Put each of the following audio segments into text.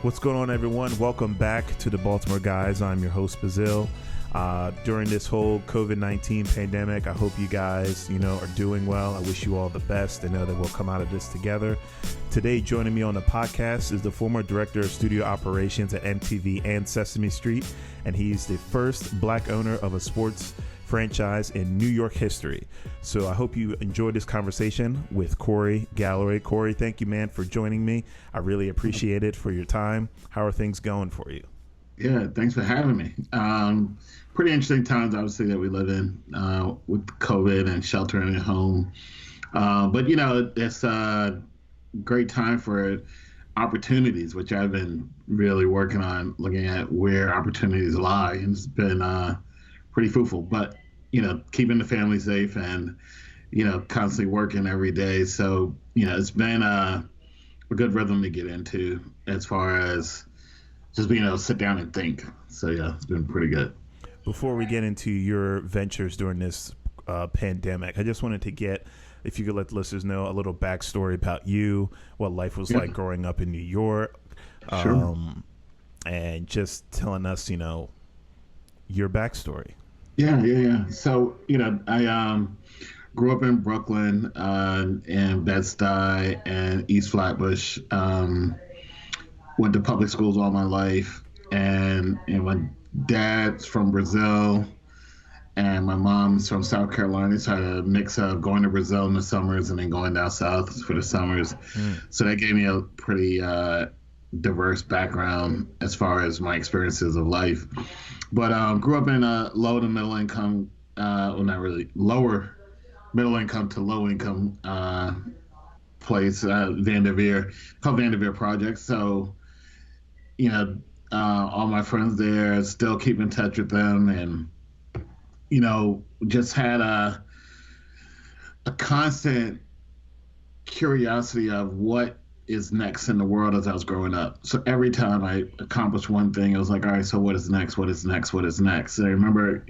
What's going on, everyone? Welcome back to the Baltimore Guys. I'm your host, Bazil. During this whole COVID-19 pandemic, I hope you guys, are doing well. I wish you all the best. I know that we'll come out of this together. Today, joining me on the podcast is the former director of studio operations at MTV and Sesame Street, and he's the first Black owner of a sports franchise in New York history. So I hope you enjoyed this conversation with Corey Galloway. Corey, thank you, man, for joining me. I really appreciate it for your time. How are things going for you? Yeah, thanks for having me. Pretty interesting times, obviously, that we live in with COVID and sheltering at home. But it's a great time for opportunities, which I've been really working on, looking at where opportunities lie. And it's been pretty fruitful, but keeping the family safe and constantly working every day. So it's been a good rhythm to get into as far as just being able to sit down and think. So yeah, it's been pretty good. Before we get into your ventures during this pandemic, I just wanted to get, if you could let the listeners know a little backstory about you, what life was like growing up in New York, Sure. And just telling us, your backstory. Yeah. So, I grew up in Brooklyn and Bed-Stuy and East Flatbush. Went to public schools all my life. And my dad's from Brazil and my mom's from South Carolina. So I had a mix of going to Brazil in the summers and then going down south for the summers. So that gave me a pretty diverse background as far as my experiences of life. But grew up in a low to middle income, well, not really, lower middle income to low income place, Vanderveer, called Vanderveer Project. So, all my friends there, still keep in touch with them, and, just had a constant curiosity of what is next in the world as I was growing up. So every time I accomplished one thing, it was like, all right, so what is next? What is next? What is next? And I remember,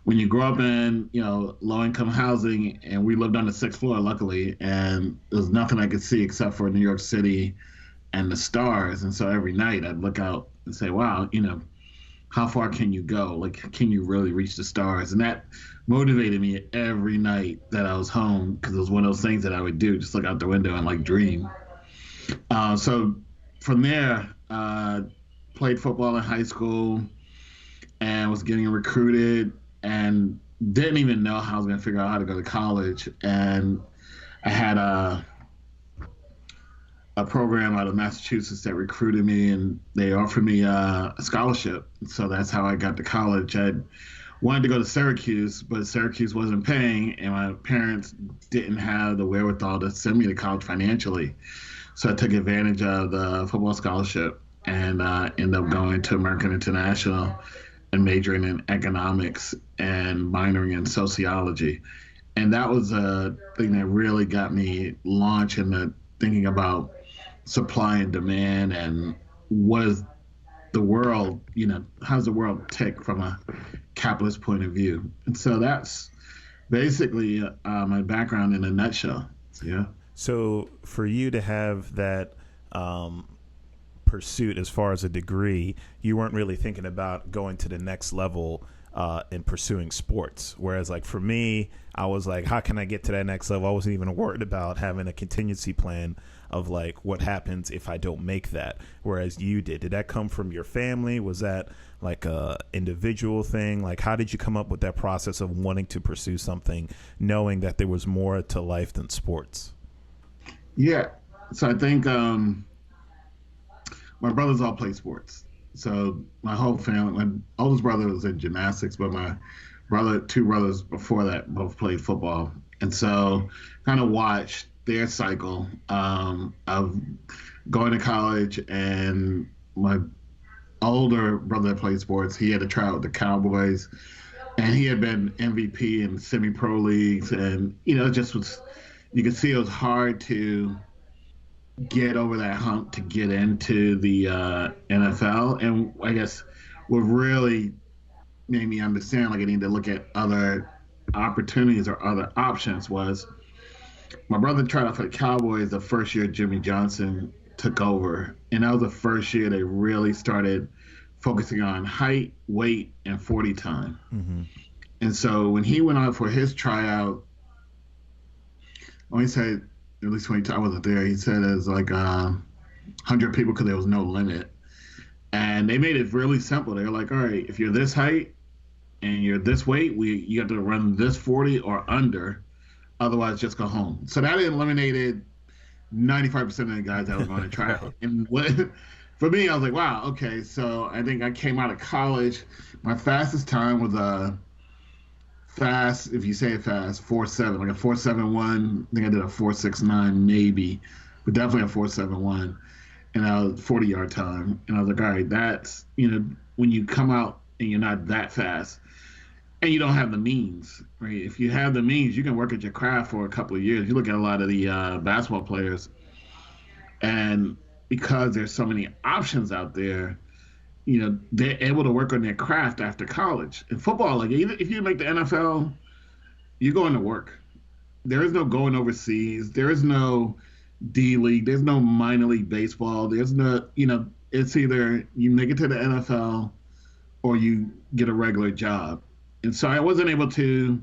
when you grow up in, low income housing, and we lived on the 6th floor, luckily, and there was nothing I could see except for New York City and the stars. And so every night I'd look out and say, wow, how far can you go? Like, can you really reach the stars? And that motivated me every night that I was home, because it was one of those things that I would do, just look out the window and dream. So from there, played football in high school and was getting recruited and didn't even know how I was going to figure out how to go to college. And I had a program out of Massachusetts that recruited me, and they offered me a scholarship. So that's how I got to college. I wanted to go to Syracuse, but Syracuse wasn't paying, and my parents didn't have the wherewithal to send me to college financially. So I took advantage of the football scholarship and ended up going to American International and majoring in economics and minoring in sociology. And that was a thing that really got me launched into thinking about supply and demand and what is the world, how does the world tick from a capitalist point of view? And so that's basically my background in a nutshell. So, yeah. So for you to have that pursuit as far as a degree, you weren't really thinking about going to the next level and pursuing sports. Whereas for me, I was like, how can I get to that next level? I wasn't even worried about having a contingency plan of what happens if I don't make that. Whereas you did. Did that come from your family? Was that a individual thing? How did you come up with that process of wanting to pursue something, knowing that there was more to life than sports? Yeah. So I think my brothers all play sports. So my whole family, my oldest brother was in gymnastics, but my two brothers before that both played football. And so kind of watched their cycle of going to college. And my older brother that played sports, he had to try out with the Cowboys, and he had been MVP in semi-pro leagues. And, it just was, you could see it was hard to get over that hump to get into the NFL. And I guess what really made me understand I need to look at other opportunities or other options was my brother tried out for the Cowboys the first year Jimmy Johnson took over, and that was the first year they really started focusing on height, weight, and 40 time. Mm-hmm. And so when he went out for his tryout, he said, at least when I wasn't there, he said it was like 100 people because there was no limit. And they made it really simple. They were like, all right, if you're this height and you're this weight, you have to run this 40 or under. Otherwise, just go home. So that eliminated 95% of the guys that were going to try it. And for me, I was like, wow, okay. So I think I came out of college. My fastest time was fast, if you say it fast, 4.7, like a 4.71. I think I did a 4.69 maybe, but definitely a 4.71. And I was 40-yard time. And I was like, all right, that's, when you come out and you're not that fast and you don't have the means, right? If you have the means, you can work at your craft for a couple of years. You look at a lot of the basketball players, and because there's so many options out there, they're able to work on their craft after college. In football, like even if you make the NFL, you're going to work. There is no going overseas. There is no D League. There's no minor league baseball. There's no, it's either you make it to the NFL or you get a regular job. And so I wasn't able to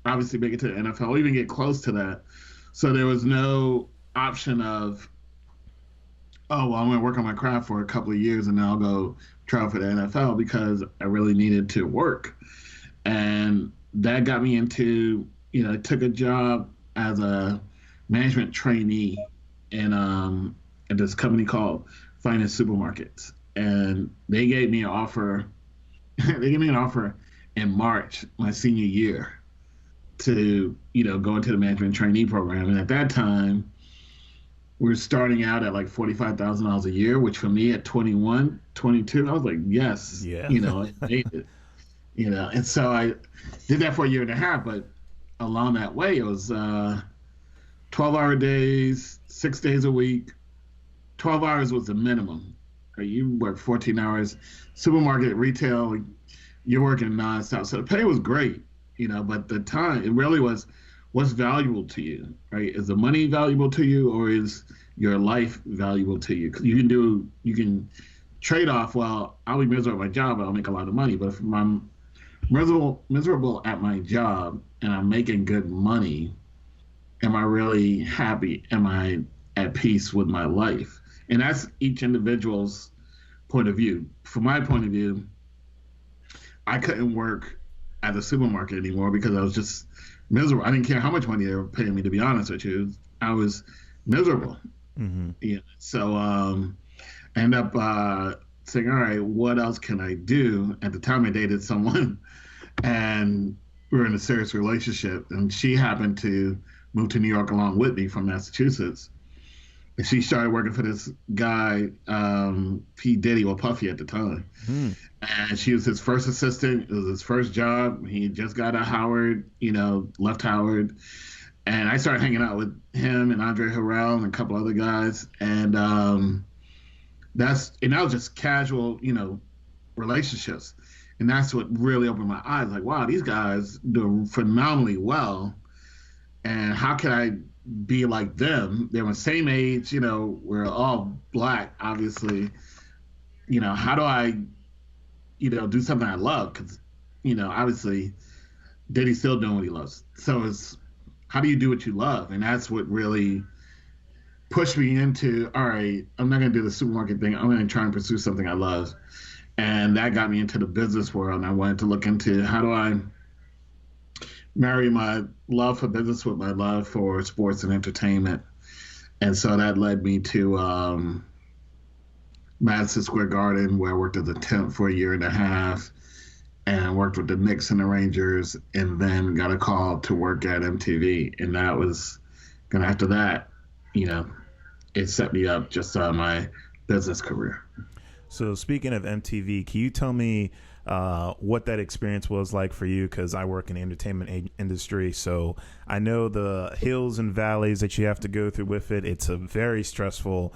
obviously make it to the NFL or even get close to that. So there was no option of, oh, well, I'm going to work on my craft for a couple of years and then I'll go try out for the NFL, because I really needed to work. And that got me into, I took a job as a management trainee at this company called Finance Supermarkets. And they gave me an offer. They gave me an offer in March, my senior year, to, go into the management trainee program. And at that time, we were starting out at like $45,000 a year, which for me at 21, 22, I was like, yes, yeah. I made it, And so I did that for a year and a half, but along that way, it was 12-hour days, 6 days a week. 12 hours was the minimum. Right? You work 14 hours. Supermarket, retail, you're working nonstop. So the pay was great, but the time, it really was what's valuable to you, right? Is the money valuable to you, or is your life valuable to you? 'Cause you can trade off, well, I'll be miserable at my job, but I'll make a lot of money. But if I'm miserable at my job and I'm making good money, am I really happy? Am I at peace with my life? And that's each individual's point of view. From my point of view, I couldn't work at the supermarket anymore because I was just miserable. I didn't care how much money they were paying me, to be honest with you. I was miserable. Mm-hmm. So I ended up saying, all right, what else can I do? At the time I dated someone and we were in a serious relationship, and she happened to move to New York along with me from Massachusetts. And she started working for this guy, P. Diddy, or Puffy at the time. And she was his first assistant. It was his first job. He just got out of Howard, left Howard. And I started hanging out with him and Andre Harrell and a couple other guys. And that was just casual, relationships. And that's what really opened my eyes. Like, wow, these guys do phenomenally well. And how can I be like them? They were the same age, we're all Black, obviously. How do I, do something I love? Because, obviously, Diddy's still doing what he loves. So it's, how do you do what you love? And that's what really pushed me into, all right, I'm not going to do the supermarket thing. I'm going to try and pursue something I love. And that got me into the business world. And I wanted to look into, how do I marry my love for business with my love for sports and entertainment. And so that led me to Madison Square Garden, where I worked as a temp for a year and a half and worked with the Knicks and the Rangers, and then got a call to work at MTV. And that was, after that, it set me up just on my business career. So speaking of MTV, can you tell me what that experience was like for you? Because I work in the entertainment industry, so I know the hills and valleys that you have to go through with it. It's a very stressful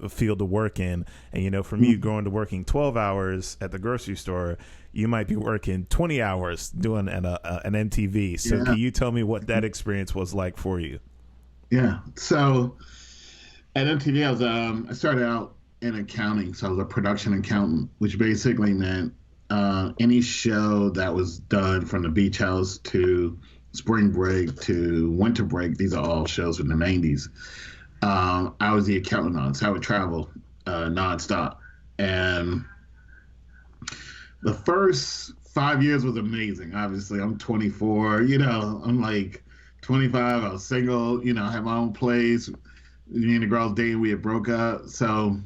field to work in. And, for me, going to working 12 hours at the grocery store, you might be working 20 hours doing an MTV. So Can you tell me what that experience was like for you? Yeah. So at MTV, I started out in accounting, so I was a production accountant, which basically meant any show that was done from the Beach House to Spring Break to Winter Break. These are all shows from the '90s. I was the accountant on, so I would travel nonstop. And the first 5 years was amazing. Obviously, I'm 24. I'm like 25. I was single. I had my own place. Me and the girls dating, we had broke up. So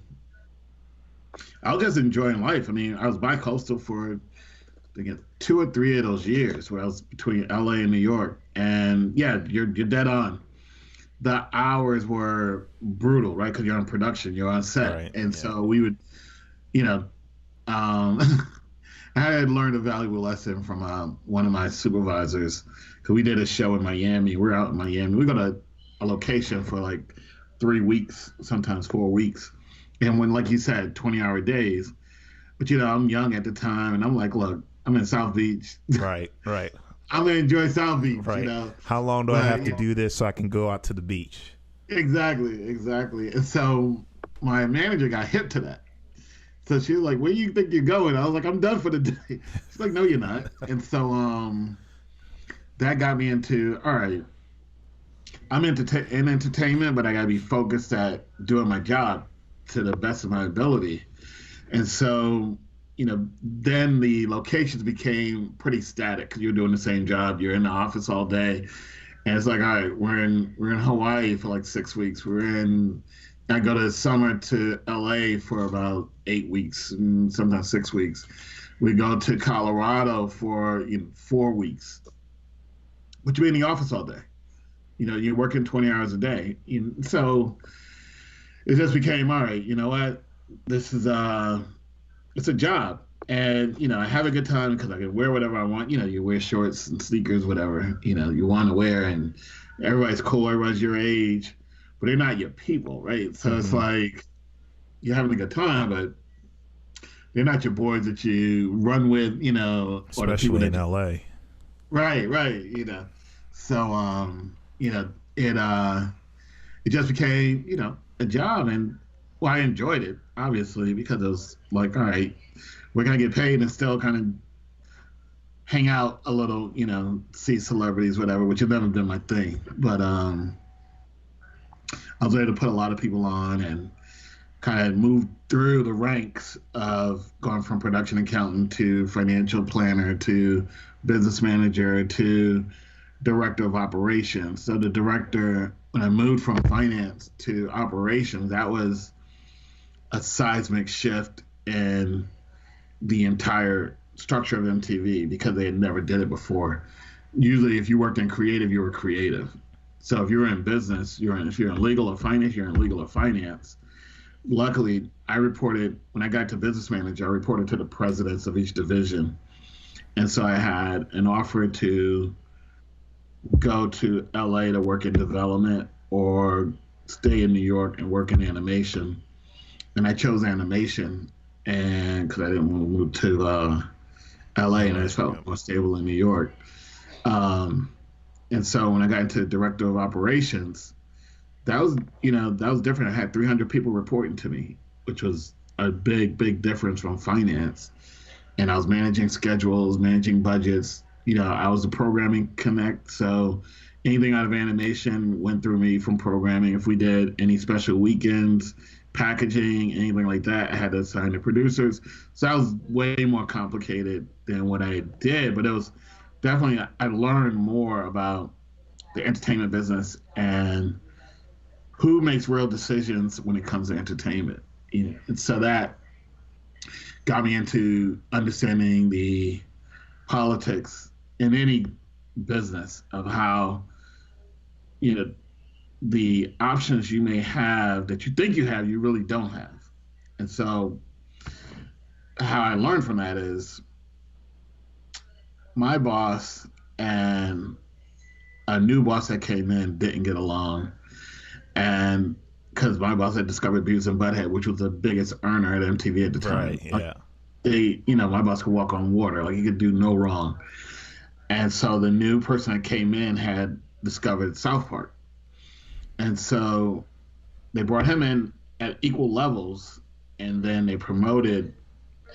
I was just enjoying life. I mean, I was bi-coastal for I think 2 or 3 of those years where I was between LA and New York. And yeah, you're dead on. The hours were brutal, right? Because you're on production, you're on set, Right. and Yeah. so we would, you know, um, I had learned a valuable lesson from one of my supervisors because we did a show in Miami. We're out in Miami. We go to a location for like 3 weeks, sometimes 4 weeks, and when, like you said, 20-hour days. But I'm young at the time, and I'm like, look, I'm in South Beach. Right. Right. I'm gonna enjoy South Beach, Right. How long do I But have to do this so I can go out to the beach? exactly, exactly. And so my manager got hip to that. So she was like, "Where do you think you're going?" I was like, "I'm done for the day." She's like, "No, you're not." And so that got me into, all right, I'm in entertainment, but I gotta be focused at doing my job to the best of my ability. And so, then the locations became pretty static because you're doing the same job. You're in the office all day, and it's like, all right, we're in Hawaii for like 6 weeks. I go to summer to LA for about 8 weeks, and sometimes 6 weeks. We go to Colorado for 4 weeks, but you're in the office all day. You're working 20 hours a day. So it just became, all right, you know what? This is it's a job. And I have a good time because I can wear whatever I want. You wear shorts and sneakers, whatever you want to wear, and everybody's cool. Everybody's your age, but they're not your people, right? So it's Mm-hmm. like you're having a good time, but they're not your boys that you run with, or the people Especially in that you, LA. right, right, So it just became a job, and well, I enjoyed it obviously because it was like, all right, we're gonna get paid and still kind of hang out a little, see celebrities, whatever, which has never been my thing. But I was able to put a lot of people on and kind of move through the ranks of going from production accountant to financial planner to business manager to director of operations. So the director, when I moved from finance to operations, that was a seismic shift in the entire structure of MTV because they had never did it before. Usually, if you worked in creative, you were creative. So if you're in business, if you're in legal or finance, you're in legal or finance. Luckily, I reported when I got to business manager, I reported to the presidents of each division, and so I had an offer to go to LA to work in development or stay in New York and work in animation. And I chose animation, and because I didn't want to move to LA, and I LA. just felt Yep. more stable in New York. Um, and so when I got into director of operations, that was different. I had 300 people reporting to me, which was a big difference from finance. And I was managing schedules, managing budgets. I was the programming connect, so anything out of animation went through me from programming. If we did any special weekends, packaging, anything like that, I had to assign the producers. So that was way more complicated than what I did, but it was definitely, I learned more about the entertainment business and who makes real decisions when it comes to entertainment. And so that got me into understanding the politics in any business of how you know the options you may have that you think you have, you really don't have. And so how I learned from that is my boss and a new boss that came in didn't get along. And because my boss had discovered Beavis and Butthead, which was the biggest earner at MTV at the Right. time. Yeah. My boss could walk on water. Like, he could do no wrong. And so the new person that came in had discovered South Park. And so they brought him in at equal levels, and then they promoted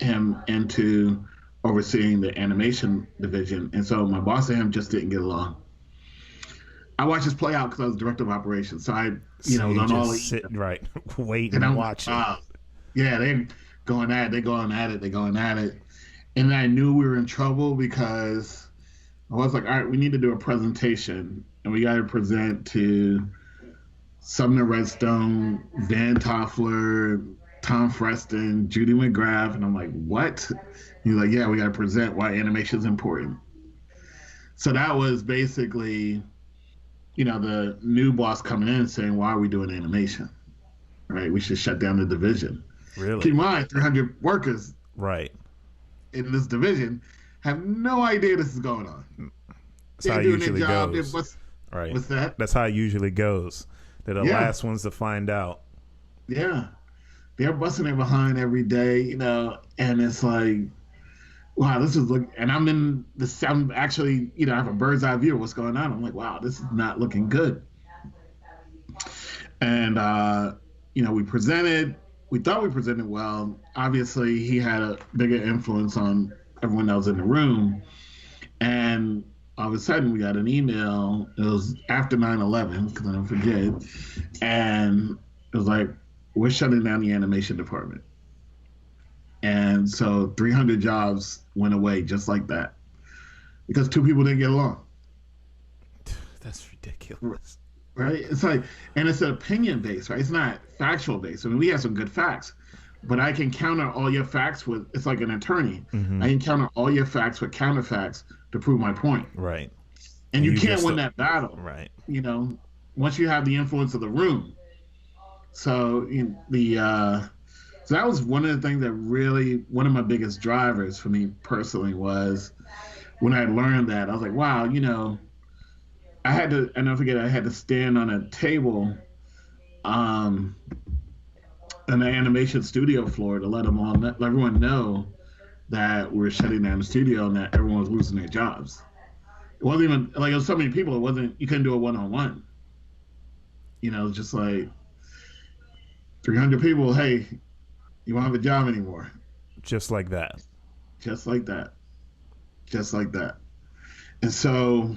him into overseeing the animation division. And so my boss and him just didn't get along. I watched this play out because I was director of operations. So So was you on all just sit right, waiting and and I'm like, watching. wow, yeah, they going at it, they going at it, they going at it. And I knew we were in trouble because I was like, all right, we need to do a presentation and we got to present to Sumner Redstone, Van Toffler, Tom Freston, Judy McGrath. And I'm like, what? He's like, yeah, we got to present why animation is important. So that was basically, the new boss coming in saying, why are we doing animation? Right? We should shut down the division. Keep Really? in mind, 300 workers Right. in this division have no idea this is going on. That's how They're it doing their usually job. goes. Right. What's that? That's how it usually goes. They're the Yeah, last ones to find out. yeah. They're busting their behind every day, and it's like, wow, this is look. And I'm in the. I'm actually, I have a bird's eye view of what's going on. I'm like, wow, this is not looking good. And we presented. We thought we presented well. Obviously, he had a bigger influence on everyone else in the room. And all of a sudden, we got an email. It was after 9/11, because I don't forget. And it was like, we're shutting down the animation department. And so 300 jobs went away just like that because two people didn't get along. That's ridiculous. Right? It's like, and it's an opinion based, right? It's not factual based. I mean, we have some good facts, but I can counter all your facts with, it's like an attorney. Mm-hmm. I can counter all your facts with counterfacts to prove my point. Right. And you can't just win that battle, Right. Once you have the influence of the room. So so that was one of the things that really, one of my biggest drivers for me personally was when I learned that. I was like, wow, I had to, and don't forget, I had to stand on a table in the animation studio floor to let everyone know that we're shutting down the studio and that everyone was losing their jobs. It wasn't even, like, it was so many people, you couldn't do a one-on-one. It's just like 300 people, hey, you won't have a job anymore. Just like that. Just like that. Just like that. And so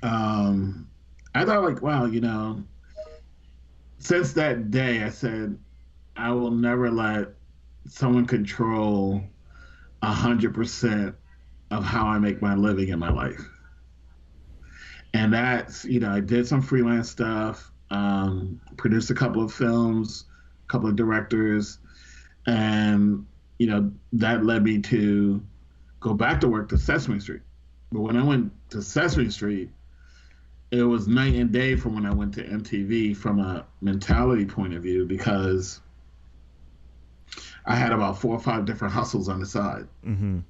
I thought, like, wow, since that day, I said, I will never let someone control 100% of how I make my living in my life. And that's, I did some freelance stuff, produced a couple of films, a couple of directors, and, that led me to go back to work to Sesame Street. But when I went to Sesame Street, it was night and day from when I went to MTV from a mentality point of view, because I had about 4 or 5 different hustles on the side. Mm-hmm.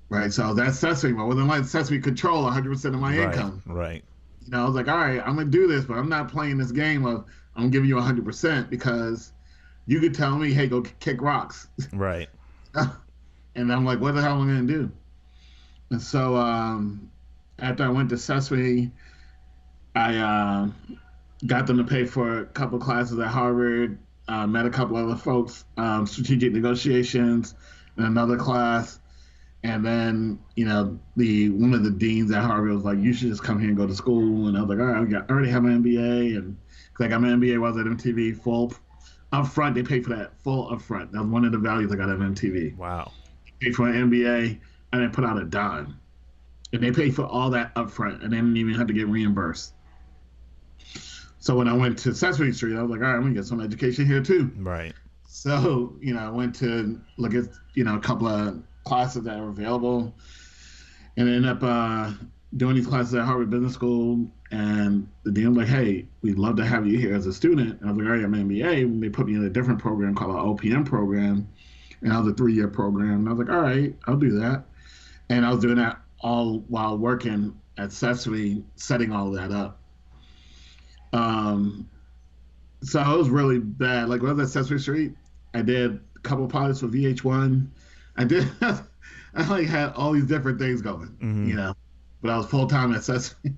Right. So that's Sesame. I wasn't letting Sesame control 100% of my income. Right. I was like, all right, I'm going to do this, but I'm not playing this game of I'm giving you 100% because you could tell me, hey, go kick rocks. Right. And I'm like, what the hell am I going to do? And so after I went to Sesame, I got them to pay for a couple classes at Harvard, met a couple other folks, strategic negotiations in another class. And then, one of the deans at Harvard was like, you should just come here and go to school. And I was like, all right, I already have my MBA. And because I got my MBA while I was at MTV, full upfront. They paid for that full upfront. That was one of the values I got at MTV. Wow. Paid for an MBA and then put out a dime. And they paid for all that upfront and they didn't even have to get reimbursed. So when I went to Sesame Street, I was like, all right, I'm going to get some education here too. Right. So, I went to look at, a couple of classes that were available and ended up doing these classes at Harvard Business School. And the dean was like, hey, we'd love to have you here as a student. And I was like, all right, I'm an MBA. And they put me in a different program called an OPM program. And that was a 3-year program. And I was like, all right, I'll do that. And I was doing that all while working at Sesame, setting all of that up. So it was really bad. Like when I was at Sesame Street, I did a couple of pilots for VH1. I like had all these different things going, Mm-hmm. but I was full time at Sesame.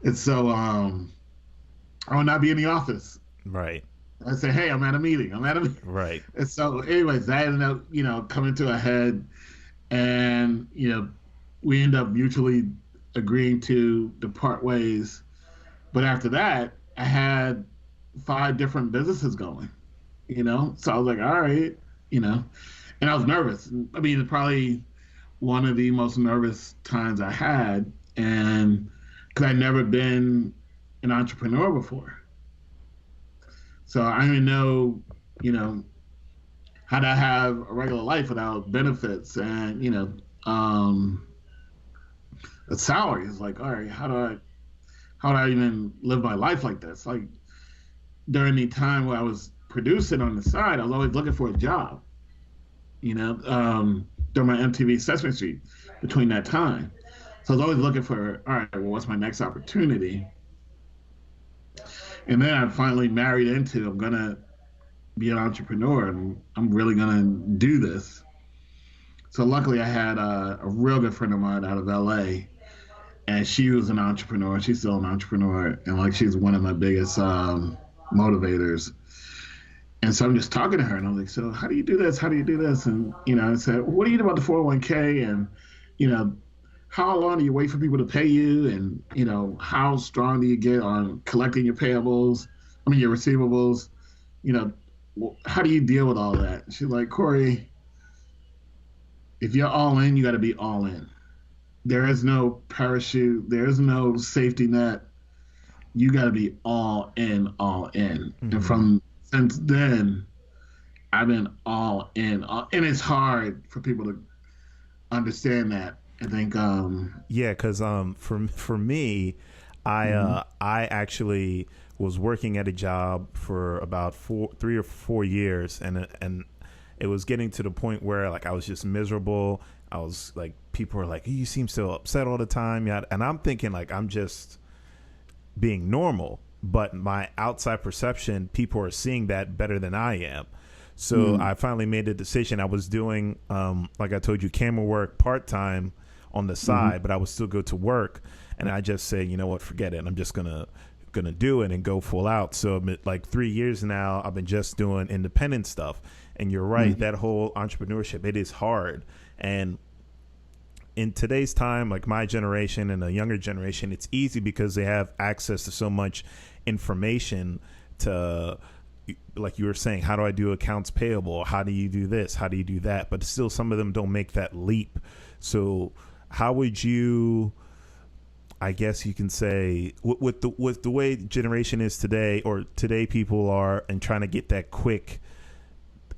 And so I would not be in the office. Right. I say, hey, I'm at a meeting. I'm at a meeting. Right. And so, anyways, that ended up, coming to a head, and we end up mutually agreeing to depart ways. But after that, I had 5 different businesses going. So I was like, all right, and I was nervous. I mean, it's probably one of the most nervous times I had, and because I'd never been an entrepreneur before, so I didn't know, you know, how to have a regular life without benefits and a salary. Is like, all right, how do I even live my life like this? Like during the time where I was producing on the side, I was always looking for a job. During my MTV Sesame Street, between that time, so I was always looking for, all right, well, what's my next opportunity? And then I finally married into, I'm gonna be an entrepreneur and I'm really gonna do this. So luckily, I had a real good friend of mine out of LA, and she was an entrepreneur. She's still an entrepreneur, and like she's one of my biggest motivators. And so I'm just talking to her, and I'm like, so how do you do this? How do you do this? And I said, well, what do you do about the 401k? And you know, how long do you wait for people to pay you? And how strong do you get on collecting your payables? I mean, your receivables. How do you deal with all that? She's like, Corey, if you're all in, you got to be all in. There is no parachute. There is no safety net. You got to be all in, all in. Mm-hmm. And since then, I've been all in. And it's hard for people to understand that. I think. Yeah, because for me, I actually was working at a job for about 3 or 4 years, and it was getting to the point where like I was just miserable. I was like, people were like, you seem so upset all the time. Yeah. And I'm thinking like, I'm just being normal, but my outside perception, people are seeing that better than I am. So I finally made the decision. I was doing, like I told you, camera work part-time on the side, but I would still go to work. And I just say, you know what, forget it. I'm just gonna do it and go full out. So like 3 years now, I've been just doing independent stuff. And you're right, that whole entrepreneurship, it is hard. And in today's time, like my generation and the younger generation, it's easy because they have access to so much information to, like you were saying, how do I do accounts payable? How do you do this? How do you do that? But still, some of them don't make that leap. So how would you, I guess you can say, with the way generation is today, or today people are, and trying to get that quick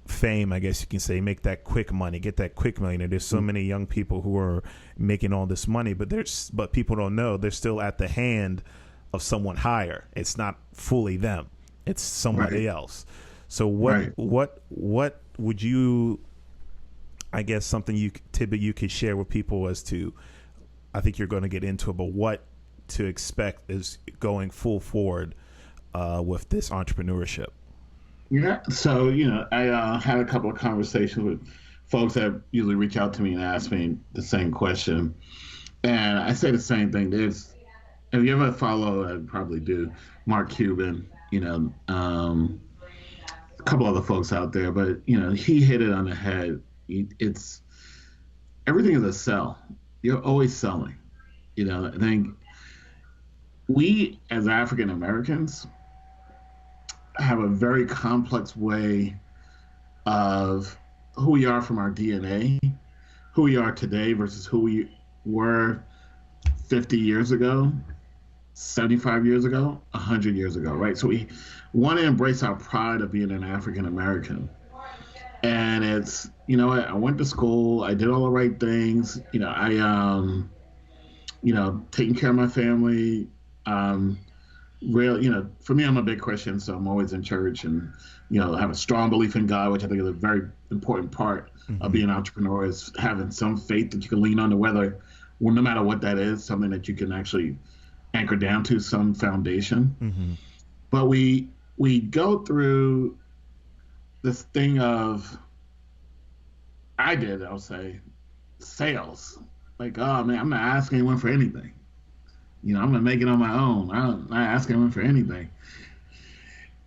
fame, I guess you can say, make that quick money, get that quick money. There's so many young people who are making all this money, but people don't know they're still at the hand of someone higher. It's not fully them. It's somebody else. So what would you, I guess, something tidbit you could share with people as to, I think you're going to get into it, but what to expect is going full forward with this entrepreneurship? Yeah. So, I had a couple of conversations with folks that usually reach out to me and ask me the same question. And I say the same thing. If you ever follow, I probably do, Mark Cuban, a couple other folks out there, but, he hit it on the head. It's everything is a sell. You're always selling. I think we as African Americans have a very complex way of who we are from our DNA, who we are today versus who we were 50 years ago, 75 years ago, 100 years ago, right? So we want to embrace our pride of being an African American. And it's, I went to school, I did all the right things, taking care of my family, for me, I'm a big Christian, so I'm always in church, and I have a strong belief in God, which I think is a very important part of being an entrepreneur, is having some faith that you can lean on, no matter what that is, something that you can actually anchor down to, some foundation. But we go through this thing of, I'll say, sales. Like, oh man, I'm not asking anyone for anything. I'm gonna make it on my own. I'm not asking him for anything.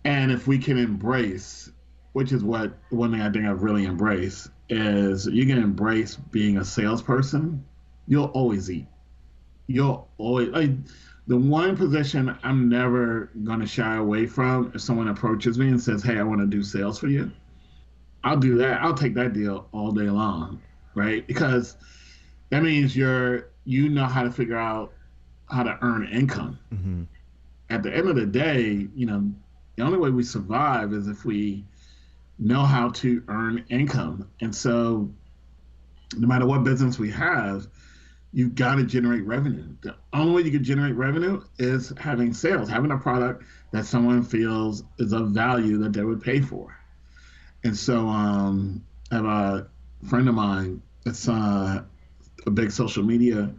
And if we can embrace, which is what one thing I think I've really embraced, is you can embrace being a salesperson, you'll always eat. You'll always like the one position I'm never gonna shy away from if someone approaches me and says, "Hey, I want to do sales for you." I'll do that. I'll take that deal all day long, right? Because that means you know how to figure out how to earn income. Mm-hmm. At the end of the day, the only way we survive is if we know how to earn income. And so, no matter what business we have, you've got to generate revenue. The only way you can generate revenue is having sales, having a product that someone feels is of value that they would pay for. And so, I have a friend of mine that's a big social media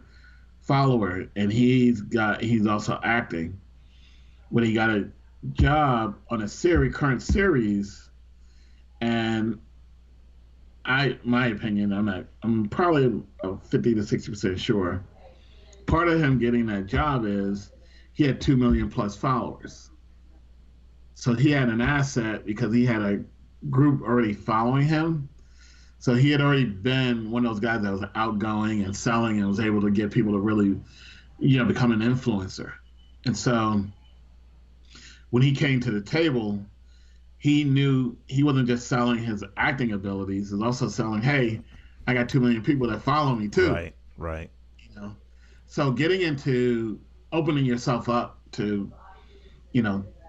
follower, and he's also acting. When he got a job on a current series, and my opinion, I'm probably 50 to 60% sure. Part of him getting that job is he had 2 million plus followers. So he had an asset because he had a group already following him. So he had already been one of those guys that was outgoing and selling and was able to get people to really, become an influencer. And so when he came to the table, he knew he wasn't just selling his acting abilities, he was also selling, hey, I got 2 million people that follow me too. Right. So getting into opening yourself up to,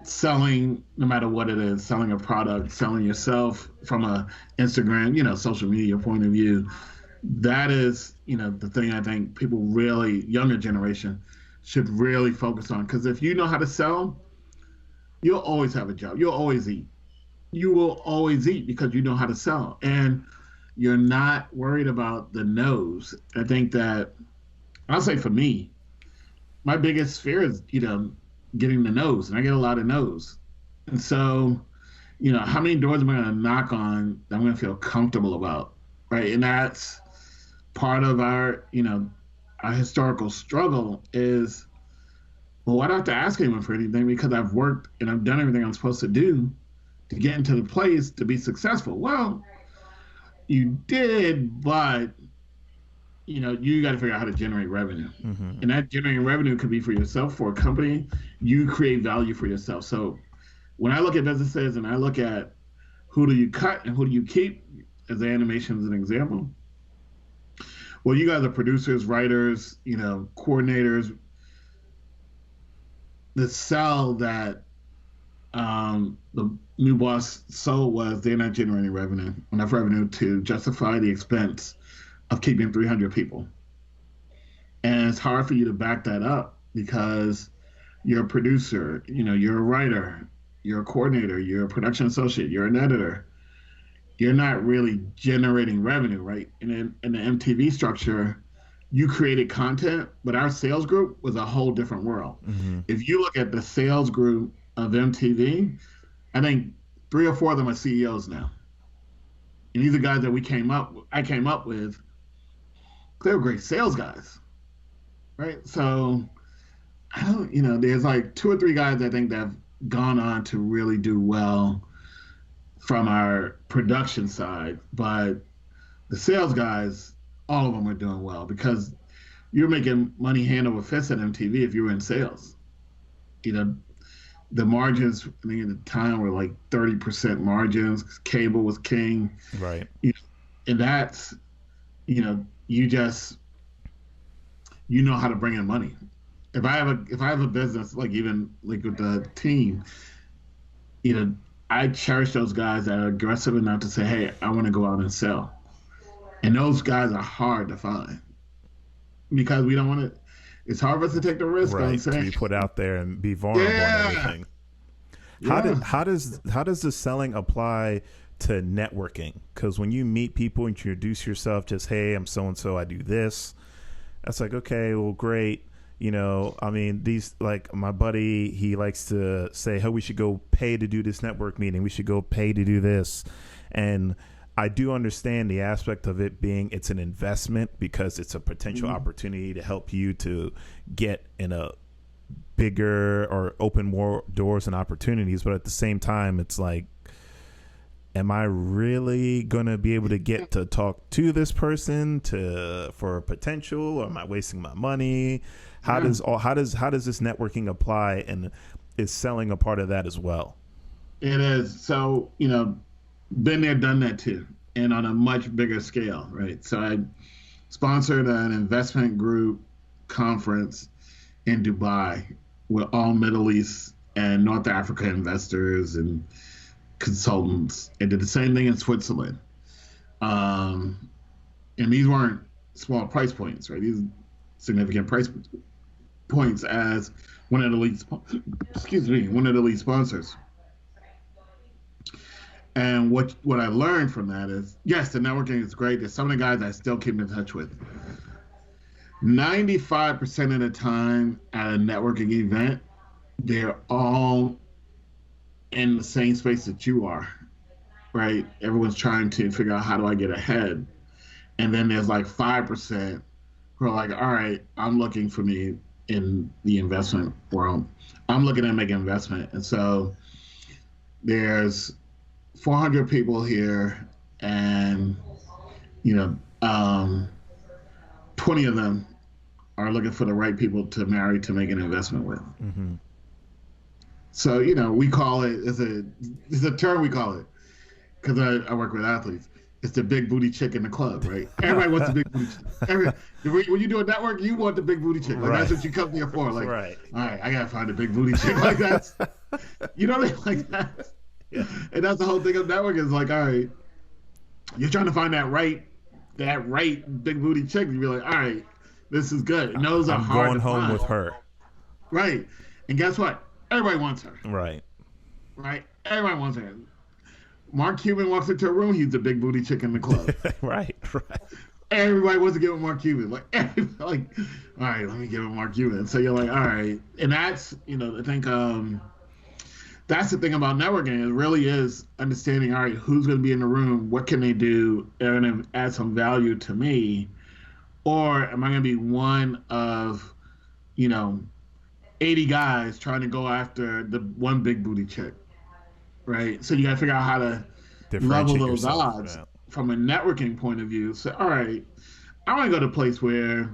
selling, no matter what it is, selling a product, selling yourself from a Instagram, social media point of view, that is, the thing I think people really, younger generation, should really focus on. Because if you know how to sell, you'll always have a job. You'll always eat. You will always eat because you know how to sell. And you're not worried about the no's. I think that, I'll say for me, my biggest fear is, getting the no's. And I get a lot of no's. And so, how many doors am I going to knock on that I'm going to feel comfortable about? Right. And that's part of our historical struggle is, well, I don't have to ask anyone for anything because I've worked and I've done everything I'm supposed to do to get into the place to be successful. Well, you did, but you got to figure out how to generate revenue. Mm-hmm. And that generating revenue could be for yourself, for a company. You create value for yourself. So when I look at businesses and I look at who do you cut and who do you keep, as animation is an example. Well, you guys are producers, writers, coordinators. The sell that the new boss sold was they're not generating enough revenue to justify the expense of keeping 300 people. And it's hard for you to back that up because you're a producer, you're a writer, you're a coordinator, you're a production associate, you're an editor. You're not really generating revenue, right? And in the MTV structure, you created content, but our sales group was a whole different world. Mm-hmm. If you look at the sales group of MTV, I think 3 or 4 of them are CEOs now. And these are guys that I came up with. They were great sales guys, right? So, there's like 2 or 3 guys I think that have gone on to really do well from our production side, but the sales guys, all of them are doing well because you're making money hand over fist at MTV if you were in sales. The margins, I think at the time were like 30% margins. Cable was king. Right. And that's, you just, how to bring in money. If I have a business, like even like with the team, I cherish those guys that are aggressive enough to say, hey, I want to go out and sell. And those guys are hard to find because we don't want to, it's hard for us to take the risk on saying, to be put out there and be vulnerable and everything. How does the selling apply to networking? Because when you meet people, introduce yourself, just, hey, I'm so-and-so, I do this. That's like, okay, well, great. These, like my buddy, he likes to say, hey, we should go pay to do this network meeting. We should go pay to do this. And I do understand the aspect of it being it's an investment because it's a potential opportunity to help you to get in a bigger or open more doors and opportunities. But at the same time, it's like, am I really going to be able to get to talk to this person for potential, or am I wasting my money? How does this networking apply, and is selling a part of that as well? It is. So, been there, done that too, and on a much bigger scale, right? So I sponsored an investment group conference in Dubai with all Middle East and North Africa investors and consultants, and did the same thing in Switzerland. And these weren't small price points, right? These significant price points as one of the lead sponsors. And what I learned from that is, yes, the networking is great. There's some of the guys I still keep in touch with. 95% of the time at a networking event, they're all in the same space that you are, right? Everyone's trying to figure out, how do I get ahead? And then there's like 5% who are like, all right, I'm looking for me in the investment world. I'm looking at making investment. And so there's 400 people here, and 20 of them are looking for the right people to marry to make an investment with. Mm-hmm. So we call it, it's a term we call it, because I work with athletes. It's the big booty chick in the club, right? Everybody wants the big booty chick. When you do a network, you want the big booty chick. Like, right. That's what you come here for. Like, right. All right, I gotta find a big booty chick. Like that. You know what I mean? Like that. Yeah. And that's the whole thing of networking, is like, all right, you're trying to find that right big booty chick. You be like, all right, this is good. And those are hard to find. I'm going home with her. Right. And guess what? Everybody wants her. Right. Everybody wants her. Mark Cuban walks into a room, he's the big booty chick in the club. Right. Everybody wants to get with Mark Cuban. Like, all right, let me get with Mark Cuban. So you're like, all right. And that's, I think that's the thing about networking. It really is understanding, all right, who's going to be in the room? What can they do? They're going to add some value to me. Or am I going to be one of, 80 guys trying to go after the one big booty chick? Right. So you got to figure out how to level those odds from a networking point of view. So, all right, I want to go to a place where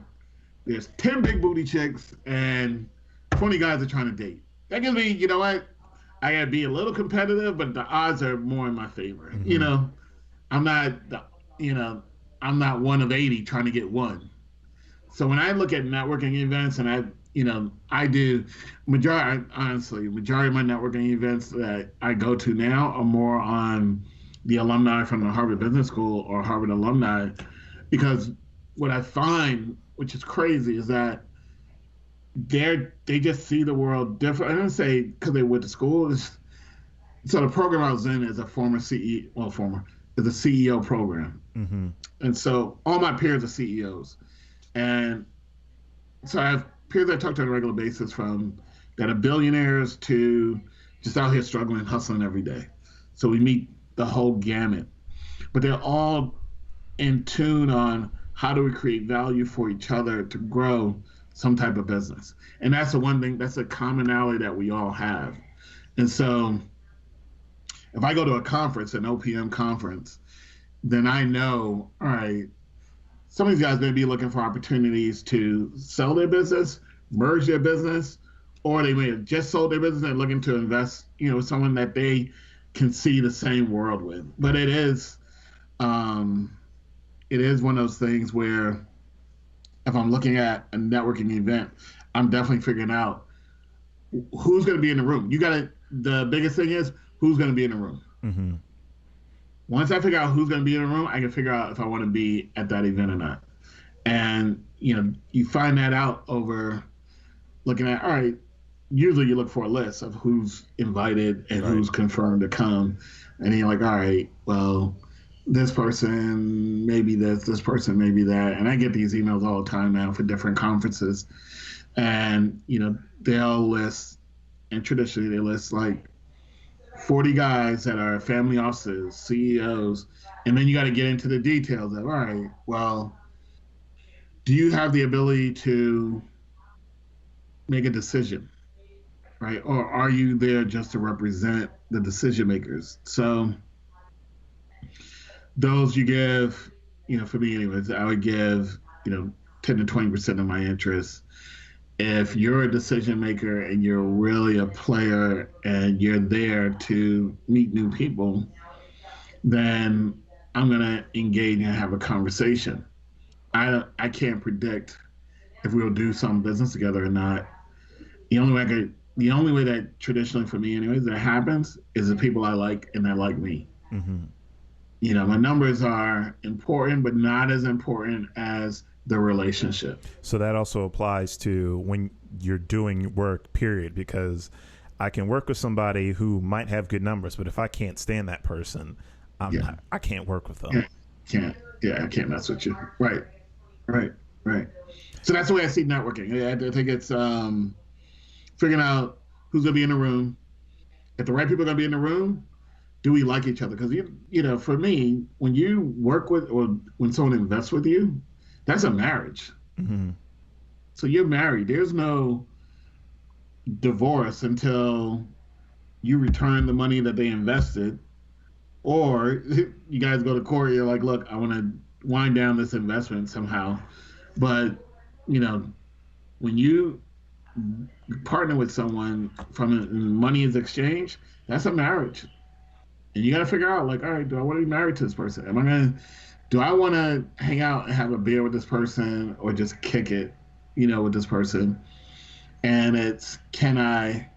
there's 10 big booty chicks and 20 guys are trying to date. That gives me, you know what? I got to be a little competitive, but the odds are more in my favor. Mm-hmm. I'm not one of 80 trying to get one. So when I look at networking events, and I do majority of my networking events that I go to now are more on the alumni from the Harvard Business School or Harvard alumni, because what I find, which is crazy, is that they just see the world different. I don't say because they went to school. So the program I was in is a is a CEO program. Mm-hmm. And so all my peers are CEOs. And so I have peers I talk to on a regular basis, from that are billionaires to just out here struggling, hustling every day. So we meet the whole gamut. But they're all in tune on how do we create value for each other to grow some type of business. And that's the one thing, that's a commonality that we all have. And so if I go to a conference, an OPM conference, then I know, all right, some of these guys may be looking for opportunities to sell their business, merge their business, or they may have just sold their business and looking to invest, someone that they can see the same world with. But it is one of those things where if I'm looking at a networking event, I'm definitely figuring out who's going to be in the room. The biggest thing is who's going to be in the room. Mm-hmm. Once I figure out who's going to be in the room, I can figure out if I want to be at that event or not. And, you find that out over looking at, all right, usually you look for a list of who's invited and who's confirmed to come. And then you're like, all right, well, this person, maybe this person, maybe that. And I get these emails all the time now for different conferences. And, they'll list, and traditionally they list like 40 guys that are family offices, CEOs, and then you got to get into the details of, all right, well, do you have the ability to make a decision? right? Or are you there just to represent the decision makers? So those you give, for me anyways, I would give, 10 to 20% of my interest. If you're a decision maker and you're really a player and you're there to meet new people, then I'm gonna engage and have a conversation. I can't predict if we'll do some business together or not. The only way that traditionally for me anyways that happens is the people I like and that like me. Mm-hmm. My numbers are important, but not as important as the relationship. So that also applies to when you're doing work, period, because I can work with somebody who might have good numbers, but if I can't stand that person, Yeah. I can't work with them. I can't mess with you. Right, right, right. So that's the way I see networking. I think it's figuring out who's gonna be in the room. If the right people are gonna be in the room, do we like each other? Because for me, when you work with or when someone invests with you, that's a marriage. Mm-hmm. So you're married. There's no divorce until you return the money that they invested, or you guys go to court. You're like, look, I want to wind down this investment somehow. But when you partner with someone from money is exchanged, that's a marriage. And you got to figure out, like, all right, do I want to be married to this person? Do I want to hang out and have a beer with this person or just kick it, with this person? And it's, can I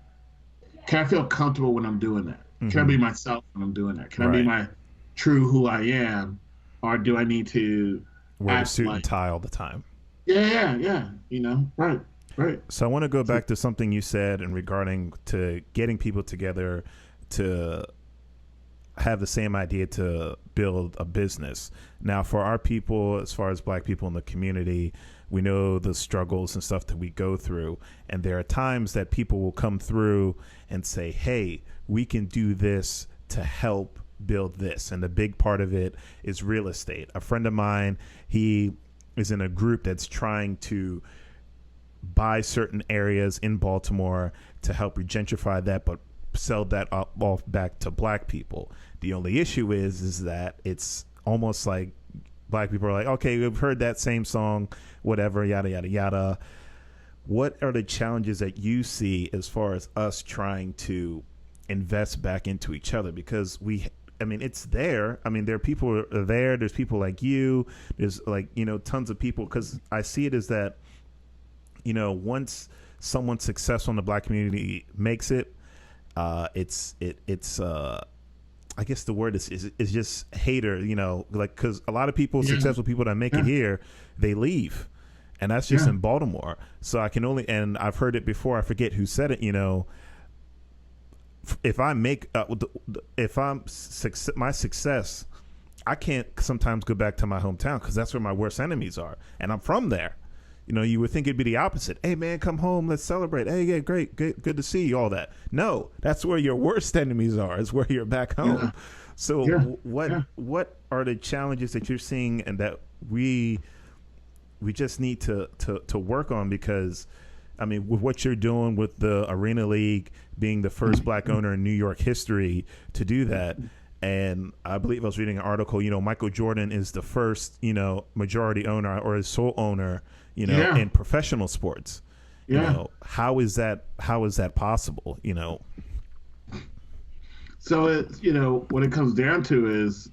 feel comfortable when I'm doing that? Mm-hmm. Can I be myself when I'm doing that? Can I be my true who I am? Or do I need to wear a suit and tie all the time? Yeah. Right. So I want to go back to something you said in regarding to getting people together to have the same idea to build a business. Now, for our people, as far as Black people in the community, we know the struggles and stuff that we go through. And there are times that people will come through and say, hey, we can do this to help build this. And the big part of it is real estate. A friend of mine, he is in a group that's trying to buy certain areas in Baltimore to help regentrify that, but sell that off back to Black people. The only issue is that it's almost like Black people are like, okay, we've heard that same song, whatever, yada, yada, yada. What are the challenges that you see as far as us trying to invest back into each other? Because it's there. There are people there. There's people like you. There's tons of people. Because I see it as that, once someone successful in the Black community makes it, it's I guess the word is just hater, because a lot of people, successful people that make it here, they leave. And that's just in Baltimore. So I can only, and I've heard it before, I forget who said it, if I make, my success, I can't sometimes go back to my hometown because that's where my worst enemies are. And I'm from there. You would think it'd be the opposite. Hey, man, come home. Let's celebrate. Hey, yeah, great. Good to see you, all that. No, that's where your worst enemies are, is where you're back home. Yeah. So what are the challenges that you're seeing and that we just need to work on? Because, with what you're doing with the Arena League, being the first Black owner in New York history to do that, and I believe I was reading an article, Michael Jordan is the first, majority owner or his sole owner, in professional sports. How is that possible? So it's, what it comes down to is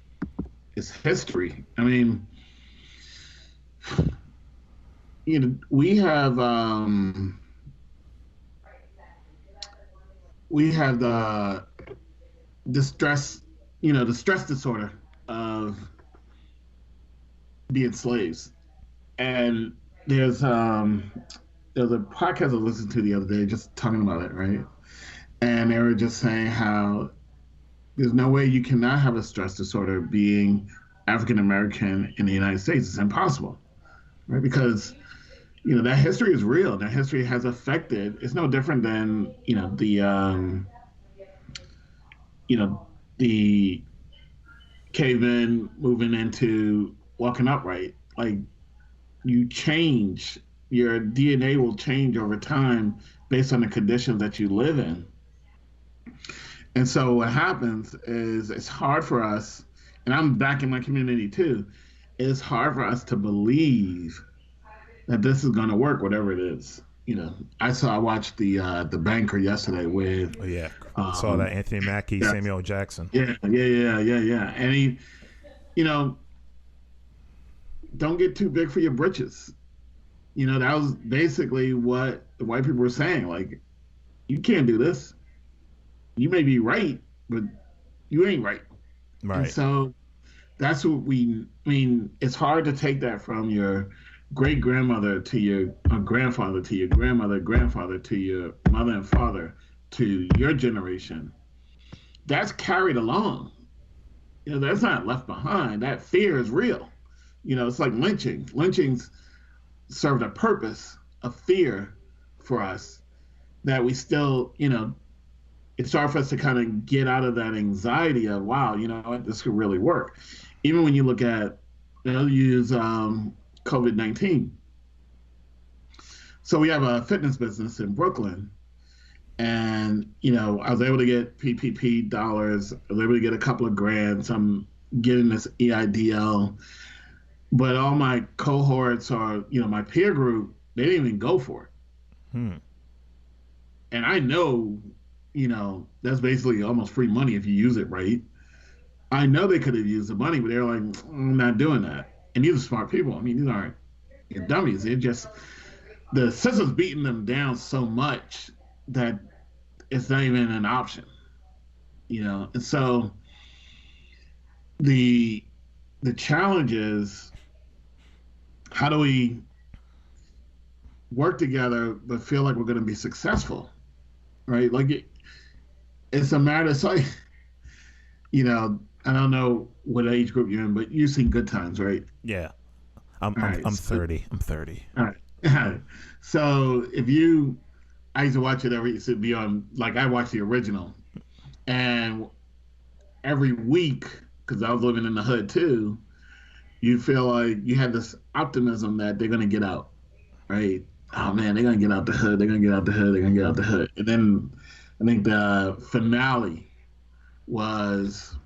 history. We have the stress, the stress disorder of being slaves. And there's a podcast I listened to the other day just talking about it, right? And they were just saying how there's no way you cannot have a stress disorder being African American in the United States. It's impossible, right? Because that history is real. That history has affected. It's no different than the cavemen moving into walking upright. Like, you change, your DNA will change over time based on the conditions that you live in. And so what happens is it's hard for us, and I'm back in my community too, it's hard for us to believe that this is going to work, whatever it is. I watched the Banker yesterday with, Oh yeah, I saw that Anthony Mackie, yeah, Samuel Jackson. yeah. And he, you know, don't get too big for your britches. That was basically what the white people were saying. Like, you can't do this. You may be right, but you ain't right. And Right. so that's what I mean, it's hard to take that from your great grandmother to your grandfather to your grandfather to your mother and father to your generation. That's carried along. That's not left behind. That fear is real. It's like lynching. Lynchings served a purpose of fear for us that we still, it's hard for us to kind of get out of that anxiety of, wow, this could really work. Even when you look at, use COVID-19. So we have a fitness business in Brooklyn, and, I was able to get PPP dollars. I was able to get a couple of grants. I'm getting this EIDL, but all my cohorts are, my peer group, they didn't even go for it. And I know, that's basically almost free money if you use it right. I know they could have used the money, but they're like, I'm not doing that. And these are smart people. I mean, these aren't dummies. They're just, the system's beating them down so much that it's not even an option, And so the challenge is, how do we work together but feel like we're going to be successful, right? Like, it's a matter of, like, I don't know what age group you're in, but you've seen Good Times, right? Yeah. I'm 30. I'm 30. All right. So I used to watch it used to be on, like, I watched the original. And every week, because I was living in the hood too, you feel like you had this optimism that they're going to get out, right? Oh man, they're going to get out the hood. They're going to get out the hood. They're going to get out the hood. And then I think the finale was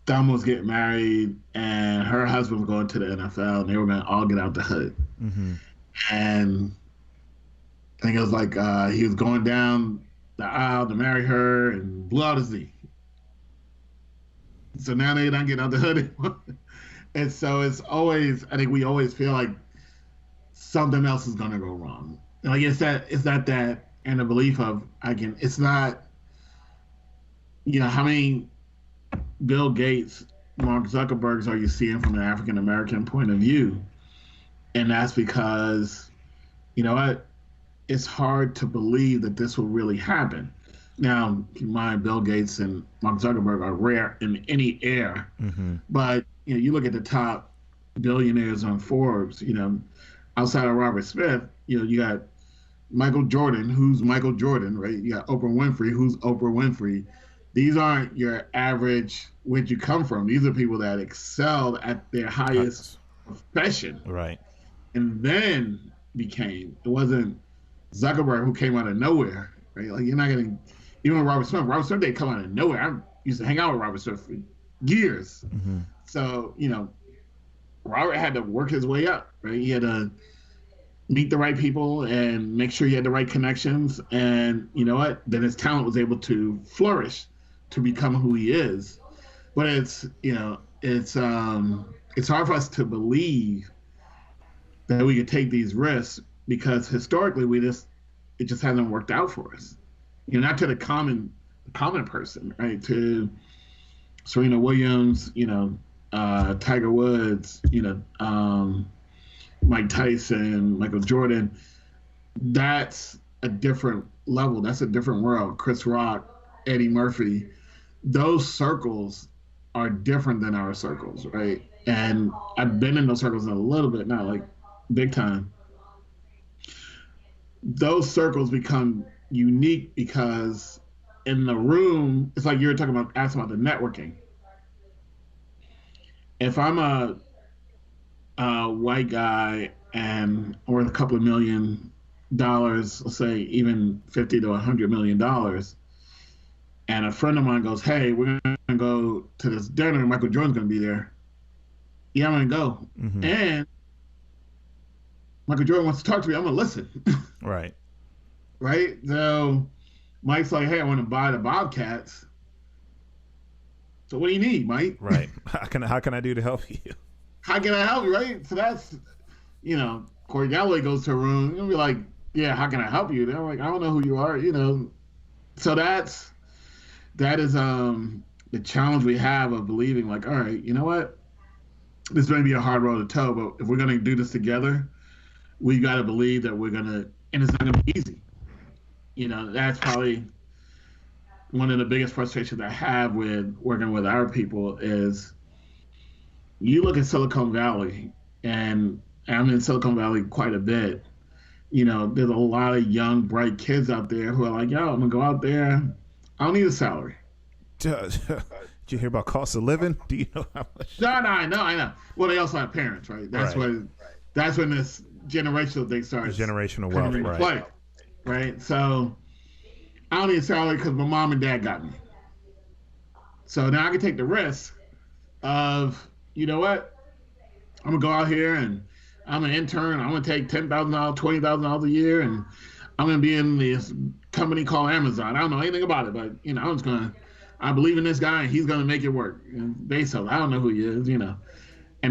Thelma was getting married and her husband was going to the NFL, and they were going to all get out the hood. Mm-hmm. And I think it was like he was going down the aisle to marry her and blew out his knee. So now they're not getting out the hood anymore. And so it's always, I think we always feel like something else is going to go wrong. Like, it's that and the belief of, it's not, how many Bill Gates, Mark Zuckerbergs are you seeing from an African American point of view? And that's because, it's hard to believe that this will really happen. Now, keep in mind, Bill Gates and Mark Zuckerberg are rare in any era. Mm-hmm. But you look at the top billionaires on Forbes. Outside of Robert Smith, you got Michael Jordan, who's Michael Jordan, right? You got Oprah Winfrey, who's Oprah Winfrey. These aren't your average, where'd you come from? These are people that excelled at their highest profession. Right. And then it wasn't Zuckerberg who came out of nowhere, right? Like, you're not getting, even with Robert Smith didn't come out of nowhere. I used to hang out with Robert Smith for years. Mm-hmm. So, Robert had to work his way up, right? He had to meet the right people and make sure he had the right connections. And you know what? Then his talent was able to flourish to become who he is. But it's hard for us to believe that we could take these risks because historically it just hasn't worked out for us. Not to the common person, right? To Serena Williams, Tiger Woods, Mike Tyson, Michael Jordan. That's a different level. That's a different world. Chris Rock, Eddie Murphy. Those circles are different than our circles, right? And I've been in those circles a little bit, not like big time. Those circles become unique because in the room, it's like you were asking about the networking. If I'm a white guy and worth a couple of million, dollars, let's say even 50 to $100 million, and a friend of mine goes, "Hey, we're gonna go to this dinner. Michael Jordan's gonna be there. Yeah, I'm gonna go." Mm-hmm. And Michael Jordan wants to talk to me. I'm gonna listen, Right. right? So Mike's like, "Hey, I want to buy the Bobcats. So what do you need, Mike? Right. How can I do to help you? How can I help you?" Right? So that's, Corey Galloway goes to a room. You'll be like, "Yeah, how can I help you?" They're like, "I don't know who you are." So that is the challenge we have of believing, like, all right, you know what? This may be a hard road to toe, but if we're gonna do this together, we got to believe that we're gonna, and it's not gonna be easy. That's probably one of the biggest frustrations I have with working with our people is you look at Silicon Valley, and I'm in Silicon Valley quite a bit. There's a lot of young, bright kids out there who are like, yo, I'm gonna go out there. I don't need a salary. Did you hear about cost of living? Do you know how much? No, I know. Well, they also have parents, right? That's when this generational thing starts. Generational wealth, right? Play, right? So I don't need a salary because my mom and dad got me. So now I can take the risk of, you know what? I'm gonna go out here and I'm an intern. I'm gonna take $10,000, $20,000 a year, and I'm gonna be in this company called Amazon. I don't know anything about it, but I believe in this guy and he's gonna make it work. And Bezos, I don't know who he is, and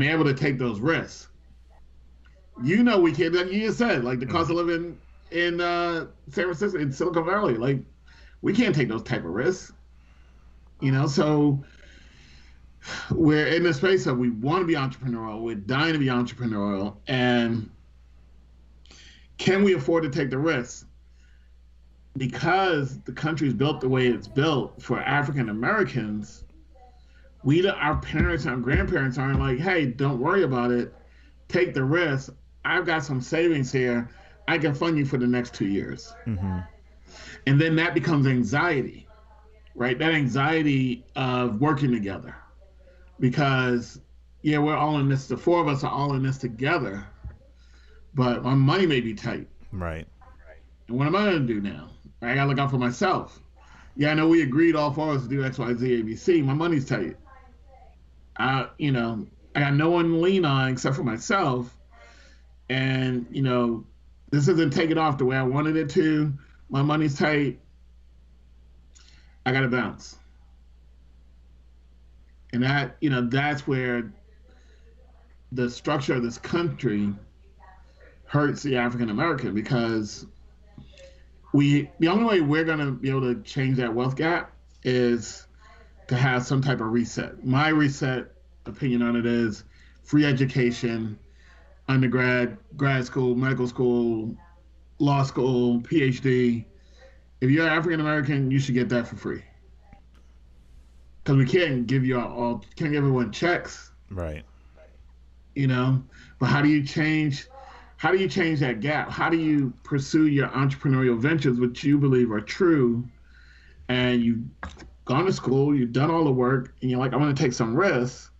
they're able to take those risks. We can't, like you just said, like the cost of living in San Francisco, in Silicon Valley, like we can't take those type of risks. So we're in the space of we want to be entrepreneurial, we're dying to be entrepreneurial, and can we afford to take the risk? Because the country's built the way it's built for African Americans, our parents and our grandparents aren't like, hey, don't worry about it, take the risk. I've got some savings here. I can fund you for the next 2 years. Mm-hmm. And then that becomes anxiety, right? That anxiety of working together. Because, yeah, we're all in this, the four of us are all in this together, but my money may be tight. Right. And what am I going to do now? I got to look out for myself. Yeah, I know we agreed all four of us to do X, Y, Z, A, B, C. My money's tight. I got no one to lean on except for myself. And, this isn't taking off the way I wanted it to. My money's tight. I got to bounce. And that's where the structure of this country hurts the African American, because the only way we're going to be able to change that wealth gap is to have some type of reset. My reset opinion on it is free education, undergrad, grad school, medical school, law school, PhD. If you're African American, you should get that for free. Because we can't give can't give everyone checks. Right. But how do you change that gap? How do you pursue your entrepreneurial ventures, which you believe are true, and you've gone to school, you've done all the work, and you're like, I want to take some risks,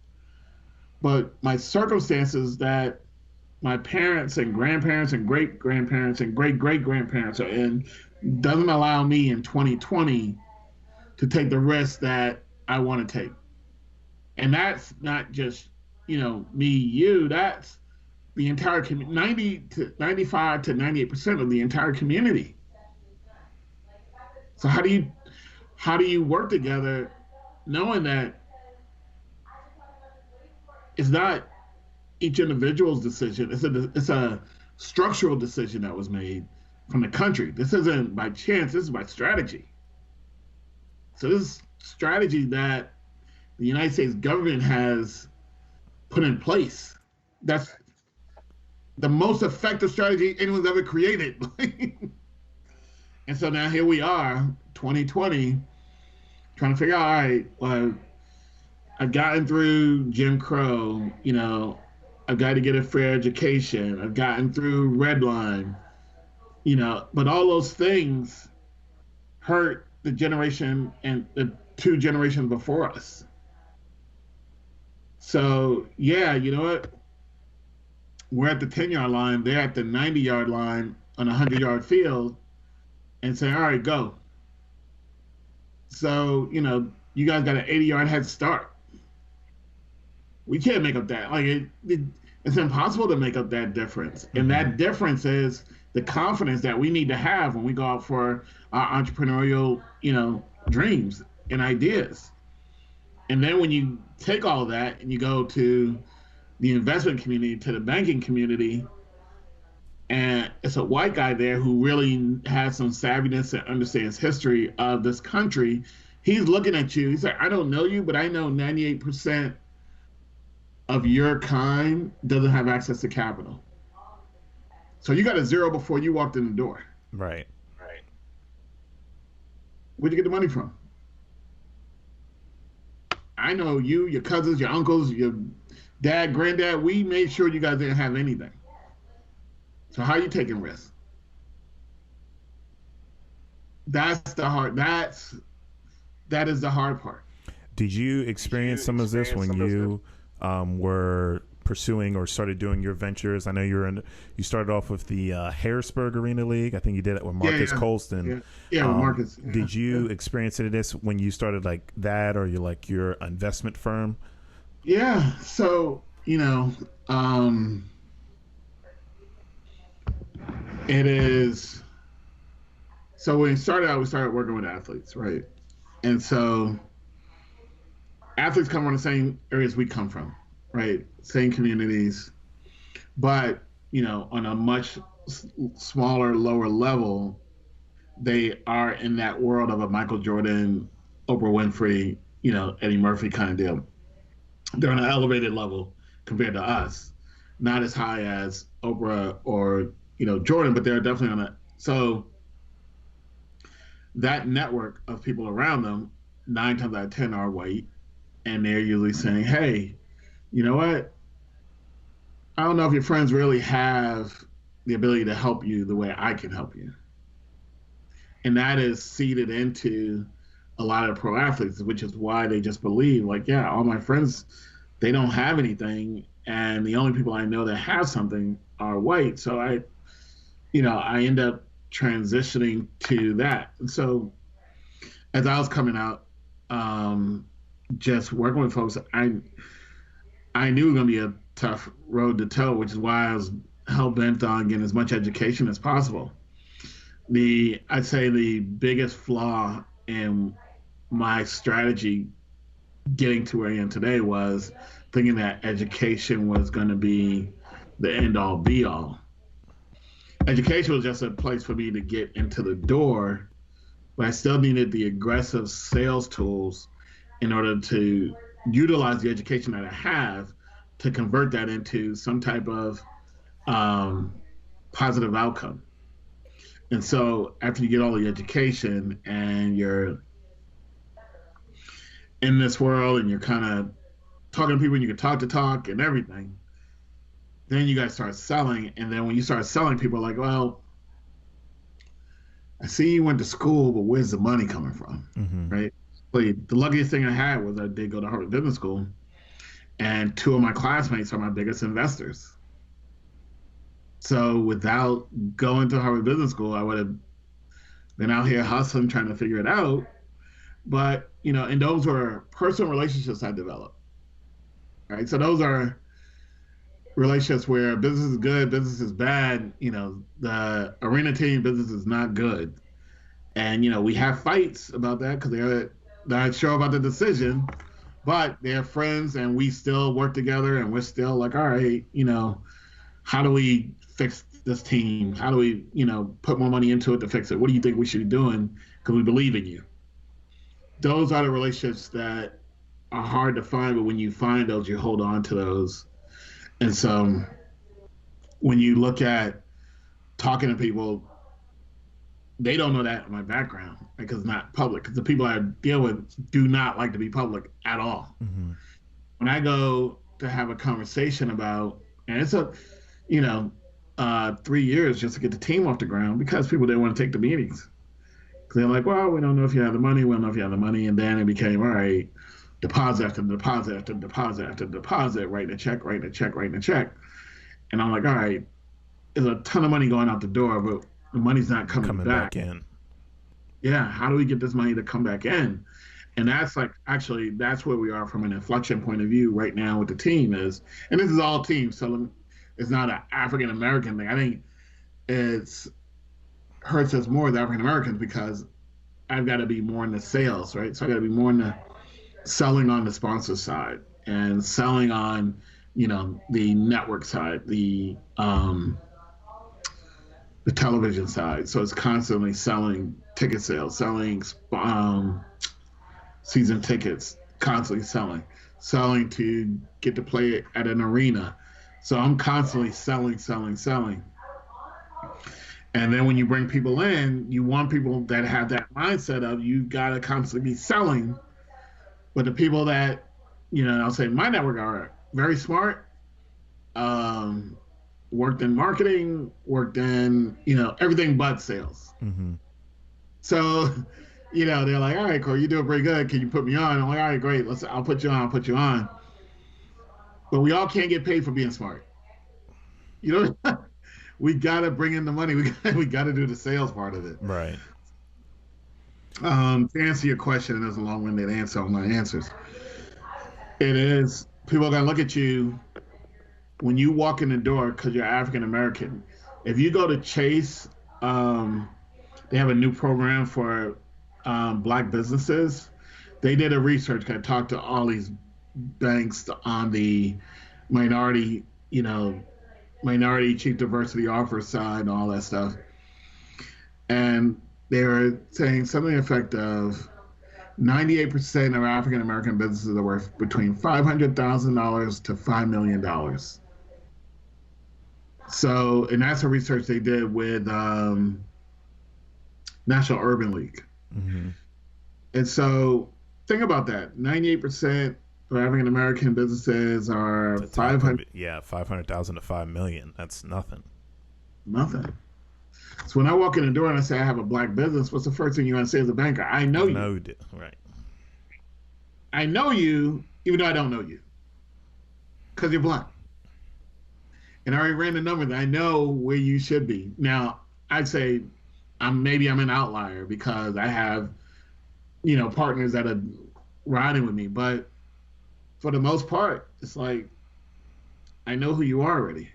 but my circumstances that my parents and grandparents and great-grandparents and great-great-grandparents are in doesn't allow me in 2020 to take the risk that I want to take. And that's not just, me, you, that's the entire 95 to 98% of the entire community. So how do you work together knowing that it's not each individual's decision, it's a structural decision that was made from the country. This isn't by chance, this is by strategy. So this is strategy that the United States government has put in place. That's the most effective strategy anyone's ever created. And so now here we are, 2020, trying to figure out, all right, well, I've gotten through Jim Crow, I've got to get a fair education, I've gotten through Redline, but all those things hurt the generation and the two generations before us. So, yeah, you know what? We're at the 10-yard line, they're at the 90-yard line, on a 100-yard field and say, all right, go. So, you guys got an 80-yard head start. We can't make up that. It's impossible to make up that difference. And that difference is the confidence that we need to have when we go out for our entrepreneurial, dreams and ideas. And then when you take all of that and you go to the investment community, to the banking community, and it's a white guy there who really has some savviness and understands history of this country, he's looking at you. He's like, I don't know you, but I know 98% of your kind doesn't have access to capital. So you got a zero before you walked in the door. Right. Where'd you get the money from? I know you, your cousins, your uncles, your dad, granddad, we made sure you guys didn't have anything. So how are you taking risks? That is the hard part. Did you experience some of this when you were pursuing or started doing your ventures? I know you started off with the Harrisburg Arena League. I think you did it with Marcus Colston. Yeah, with Marcus. Yeah. Did you experience any of this when you started like that, or your investment firm? Yeah. So, it is. So when we started out, we started working with athletes, right? And so athletes come from the same areas we come from, right? Same communities, but on a much smaller, lower level, they are in that world of a Michael Jordan, Oprah Winfrey, Eddie Murphy kind of deal. They're on an elevated level compared to us, not as high as Oprah or Jordan, but they're definitely on it. So that network of people around them, 9 times out of 10 are white, and they're usually saying, hey, you know what? I don't know if your friends really have the ability to help you the way I can help you. And that is seeded into a lot of pro athletes, which is why they just believe, all my friends, they don't have anything, and the only people I know that have something are white. So I end up transitioning to that. And so as I was coming out, just working with folks, I knew it was going to be a tough road to toe, which is why I was hell-bent on getting as much education as possible. I'd say the biggest flaw in my strategy getting to where I am today was thinking that education was going to be the end-all, be-all. Education was just a place for me to get into the door, but I still needed the aggressive sales tools in order to utilize the education that I have to convert that into some type of positive outcome. And so after you get all the education and you're in this world and you're kind of talking to people and you can talk and everything, then you guys start selling. And then when you start selling, people are like, well, I see you went to school, but where's the money coming from? Mm-hmm. Right? But the luckiest thing I had was I did go to Harvard Business School, and 2 of my classmates are my biggest investors. So without going to Harvard Business School, I would have been out here hustling, trying to figure it out. But, and those were personal relationships I developed, right? So those are relationships where business is good, business is bad, the arena team business is not good. And, we have fights about that because they're not sure about the decision, but they're friends and we still work together and we're still like, all right, how do we fix this team? How do we, put more money into it to fix it? What do you think we should be doing? Because we believe in you. Those are the relationships that are hard to find, but when you find those, you hold on to those. And so when you look at talking to people, they don't know that in my background because it's not public. Because the people I deal with do not like to be public at all. Mm-hmm. When I go to have a conversation about, and it's 3 years just to get the team off the ground because people didn't want to take the meetings. Because they're like, well, we don't know if you have the money. We don't know if you have the money. And then it became, all right, deposit after deposit after deposit after deposit, writing a check. And I'm like, all right, is a ton of money going out the door, but the money's not coming Coming back. back in. Yeah, how do we get this money to come back in? And that's like actually that's where we are from an inflection point of view right now with the team is, and this is all teams, so it's not an African American thing. I think it's hurts us more as African Americans because I've got to be more in the sales, right? So I got to be more in the selling on the sponsor side and selling on, the network side, the television side. So it's constantly selling ticket sales, selling season tickets, constantly selling to get to play at an arena. So I'm constantly selling. And then when you bring people in, you want people that have that mindset of you got to constantly be selling. But the people that, I'll say my network are very smart, worked in marketing, worked in, everything but sales. Mm-hmm. So, they're like, all right, Corey, you're doing pretty good. Can you put me on? I'm like, all right, great. I'll put you on. But we all can't get paid for being smart. We got to bring in the money. We got to do the sales part of it. Right. To answer your question, and there's a long-winded answer on my answers. It is, people are going to look at you when you walk in the door because you're African American. If you go to Chase, they have a new program for black businesses. They did a research. I talked to all these banks on the minority chief diversity officer side and all that stuff. And they were saying something to the effect of 98% of African American businesses are worth between $500,000 to $5 million. So, and that's a research they did with National Urban League. Mm-hmm. And so think about that. 98% of African American businesses are 500. Yeah, 500,000 to 5 million. That's nothing. Nothing. So when I walk in the door and I say I have a black business, what's the first thing you're going to say as a banker? I know you. Right. I know you, even though I don't know you, because you're black. And I already ran the numbers. I know where you should be. Now, I'd say I'm an outlier because I have, partners that are riding with me. But for the most part, it's like I know who you are already.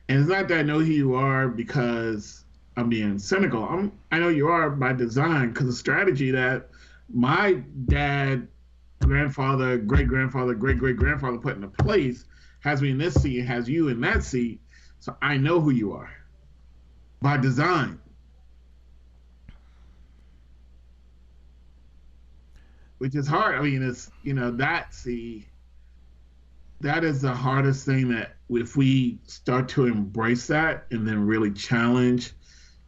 And it's not that I know who you are because I'm being cynical. I know you are by design because the strategy that my dad, grandfather, great-grandfather, great-great-grandfather put into place has me in this seat and has you in that seat. So I know who you are by design. Which is hard. I mean, it's, that is the hardest thing that if we start to embrace that and then really challenge,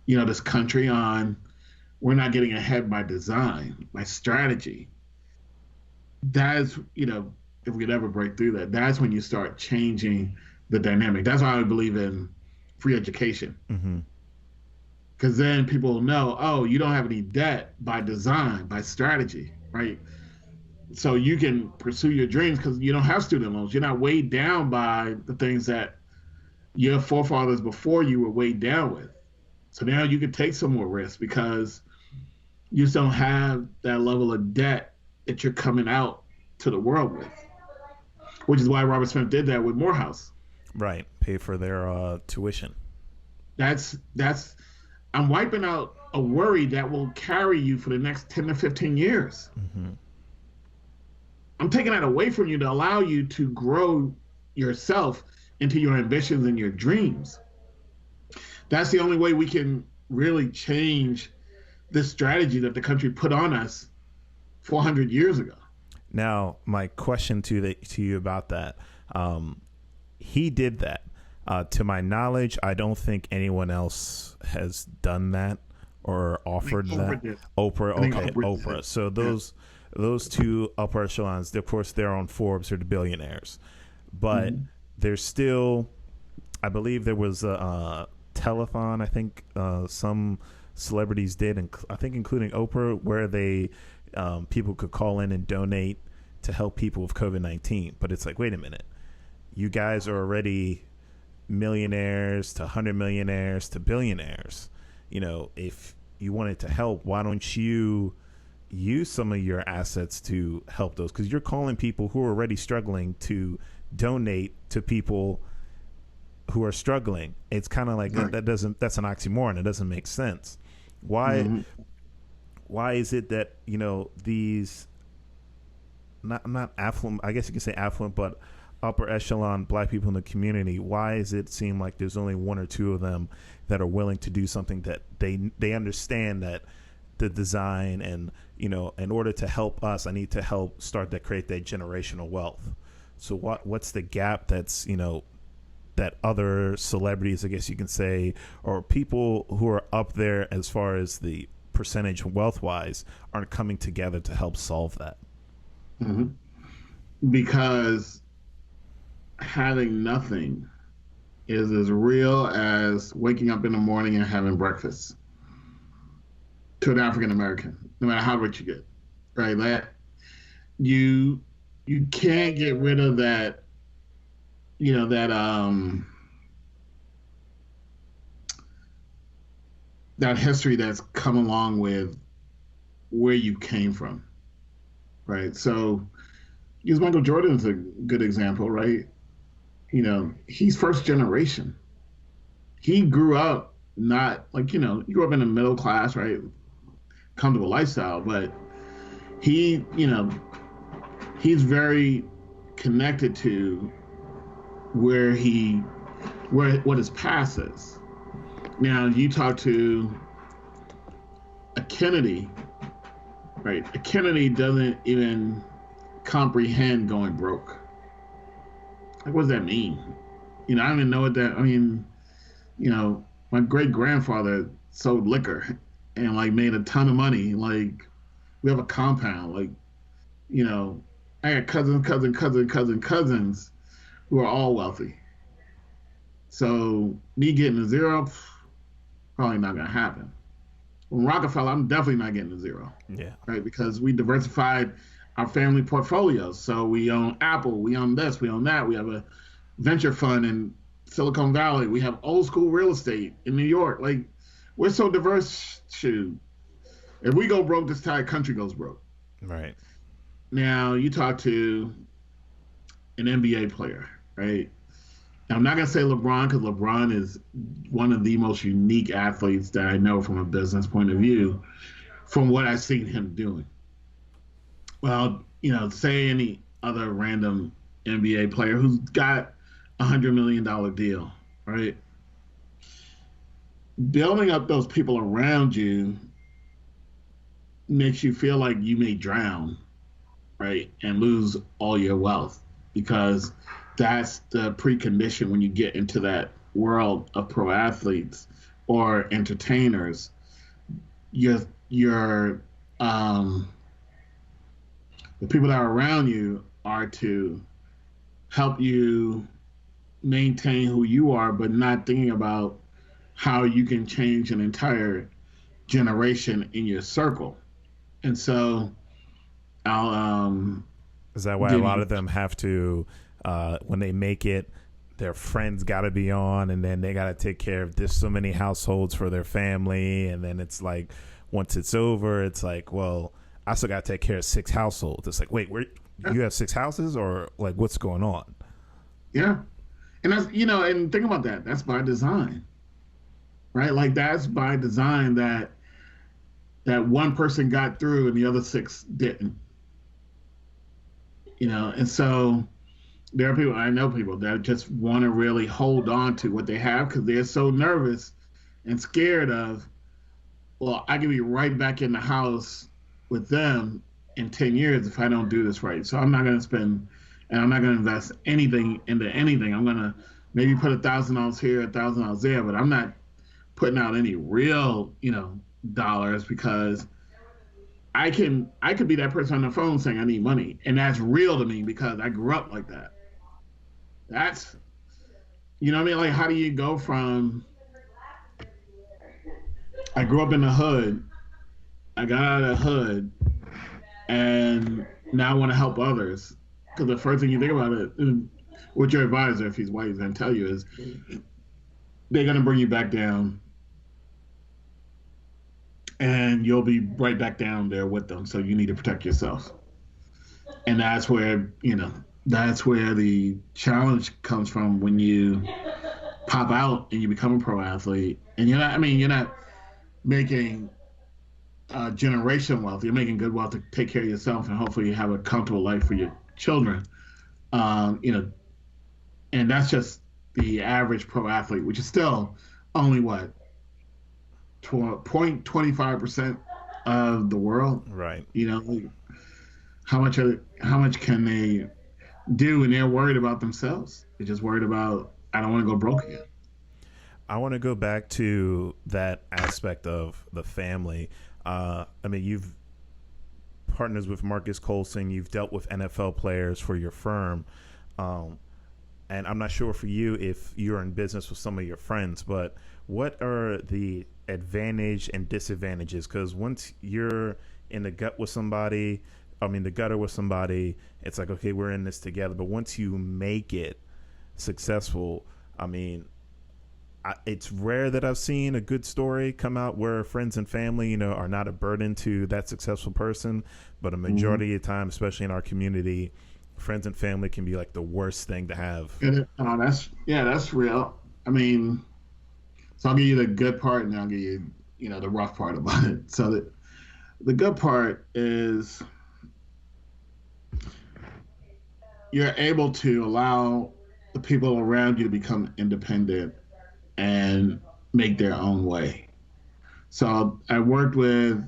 this country on, we're not getting ahead by design, by strategy. That is, if we could ever break through that, that's when you start changing the dynamic. That's why I believe in free education. Mm-hmm. Because then people will know, oh, you don't have any debt by design, by strategy, right? So you can pursue your dreams because you don't have student loans. You're not weighed down by the things that your forefathers before you were weighed down with. So now you can take some more risks because you just don't have that level of debt that you're coming out to the world with, which is why Robert Smith did that with Morehouse. Right. Pay for their tuition. I'm wiping out a worry that will carry you for the next 10 to 15 years. Mm-hmm. I'm taking that away from you to allow you to grow yourself into your ambitions and your dreams. That's the only way we can really change this strategy that the country put on us 400 years ago. Now, my question to you about that, he did that. To my knowledge, I don't think anyone else has done that or offered that. Oprah, okay, Oprah. So those two upper echelons, of course, they're on Forbes, or the billionaires, but there's still, I believe there was a telethon. I think some celebrities did, and I think including Oprah, where they people could call in and donate to help people with COVID-19. But it's like, wait a minute, you guys are already millionaires to 100 millionaires to billionaires. If you wanted to help, why don't you use some of your assets to help those? Because you're calling people who are already struggling to donate to people who are struggling. It's kind of like right. that's an oxymoron. It doesn't make sense. Why is it that these not affluent, I guess you can say affluent, but upper echelon Black people in the community, why does it seem like there's only one or two of them that are willing to do something that they understand that the design and in order to help us, I need to help create that generational wealth. So what's the gap that's that other celebrities, I guess you can say, or people who are up there as far as the percentage wealth wise, aren't coming together to help solve that? Because having nothing is as real as waking up in the morning and having breakfast to an African American, no matter how rich you get, right? That you can't get rid of that, that history that's come along with where you came from, right? So use Michael Jordan as a good example, right? He's first generation. He grew up not like, he grew up in a middle class, right? Comfortable lifestyle, but he's very connected to what his past is. Now you talk to a Kennedy, right? A Kennedy doesn't even comprehend going broke. Like, what does that mean? I don't even know what that. I mean, my great grandfather sold liquor and like made a ton of money. Like, we have a compound. Like, I got cousins who are all wealthy. So me getting a zero, probably not gonna happen. When Rockefeller, I'm definitely not getting a zero. Yeah. Right, because we diversified our family portfolios. So we own Apple, we own this, we own that. We have a venture fund in Silicon Valley. We have old school real estate in New York. Like, we're so diverse. Shoot, if we go broke, this entire country goes broke. Right. Now you talk to an NBA player, right? Now, I'm not gonna say LeBron because LeBron is one of the most unique athletes that I know from a business point of view, from what I've seen him doing. Well, say any other random NBA player who's got $100 million deal, right? Building up those people around you makes you feel like you may drown, right? And lose all your wealth, because that's the precondition when you get into that world of pro athletes or entertainers. The people that are around you are to help you maintain who you are, but not thinking about how you can change an entire generation in your circle. And so is that why a lot of them have to, when they make it, their friends got to be on, and then they got to take care of this so many households for their family, and then it's like once it's over, it's like, well, I still got to take care of 6 households. It's like, wait, you have 6 houses, or like what's going on? Yeah, and that's and think about that. That's by design, right? Like, that's by design that one person got through and the other 6 didn't. And so there are people, I know people that just want to really hold on to what they have because they're so nervous and scared of, well, I could be right back in the house with them in 10 years if I don't do this right. So I'm not going to spend, and I'm not going to invest anything into anything. I'm going to maybe put $1,000 here, $1,000 there, but I'm not putting out any real, dollars, because I could be that person on the phone saying I need money, and that's real to me because I grew up like that. That's, what I mean? Like, how do you go from, I grew up in the hood, I got out of the hood, and now I want to help others? Because the first thing you think about it, what your advisor, if he's white, is going to tell you is they're going to bring you back down, and you'll be right back down there with them. So you need to protect yourself. And that's where, that's where the challenge comes from when you pop out and you become a pro athlete. And you're not making generation wealth. You're making good wealth to take care of yourself, and hopefully you have a comfortable life for your children. And that's just the average pro athlete, which is still only what, 0.25% of the world. Right. How much can they do when they're worried about themselves? They're just worried about, I don't want to go broke again. I want to go back to that aspect of the family. You've partners with Marcus Colson. You've dealt with NFL players for your firm. And I'm not sure for you if you're in business with some of your friends, but what are the advantage and disadvantages? Because once you're in the gutter with somebody, it's like, okay, we're in this together. But once you make it successful, it's rare that I've seen a good story come out where friends and family, are not a burden to that successful person. But a majority of the time, especially in our community, friends and family can be like the worst thing to have. That's real. So I'll give you the good part, and I'll give you, the rough part about it. So the good part is you're able to allow the people around you to become independent and make their own way. So I worked with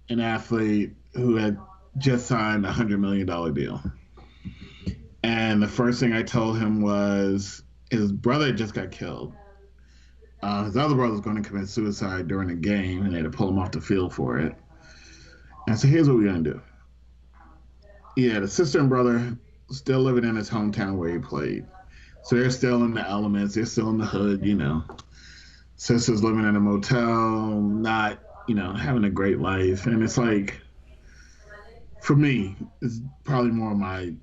an athlete who had just signed a $100 million deal. And the first thing I told him was his brother just got killed. His other brother was going to commit suicide during a game, and they had to pull him off the field for it. And I said, here's what we're going to do. Yeah, the sister and brother still living in his hometown where he played. So they're still in the elements. They're still in the hood, Sister's living in a motel, not, having a great life. And it's like, for me, it's probably more my,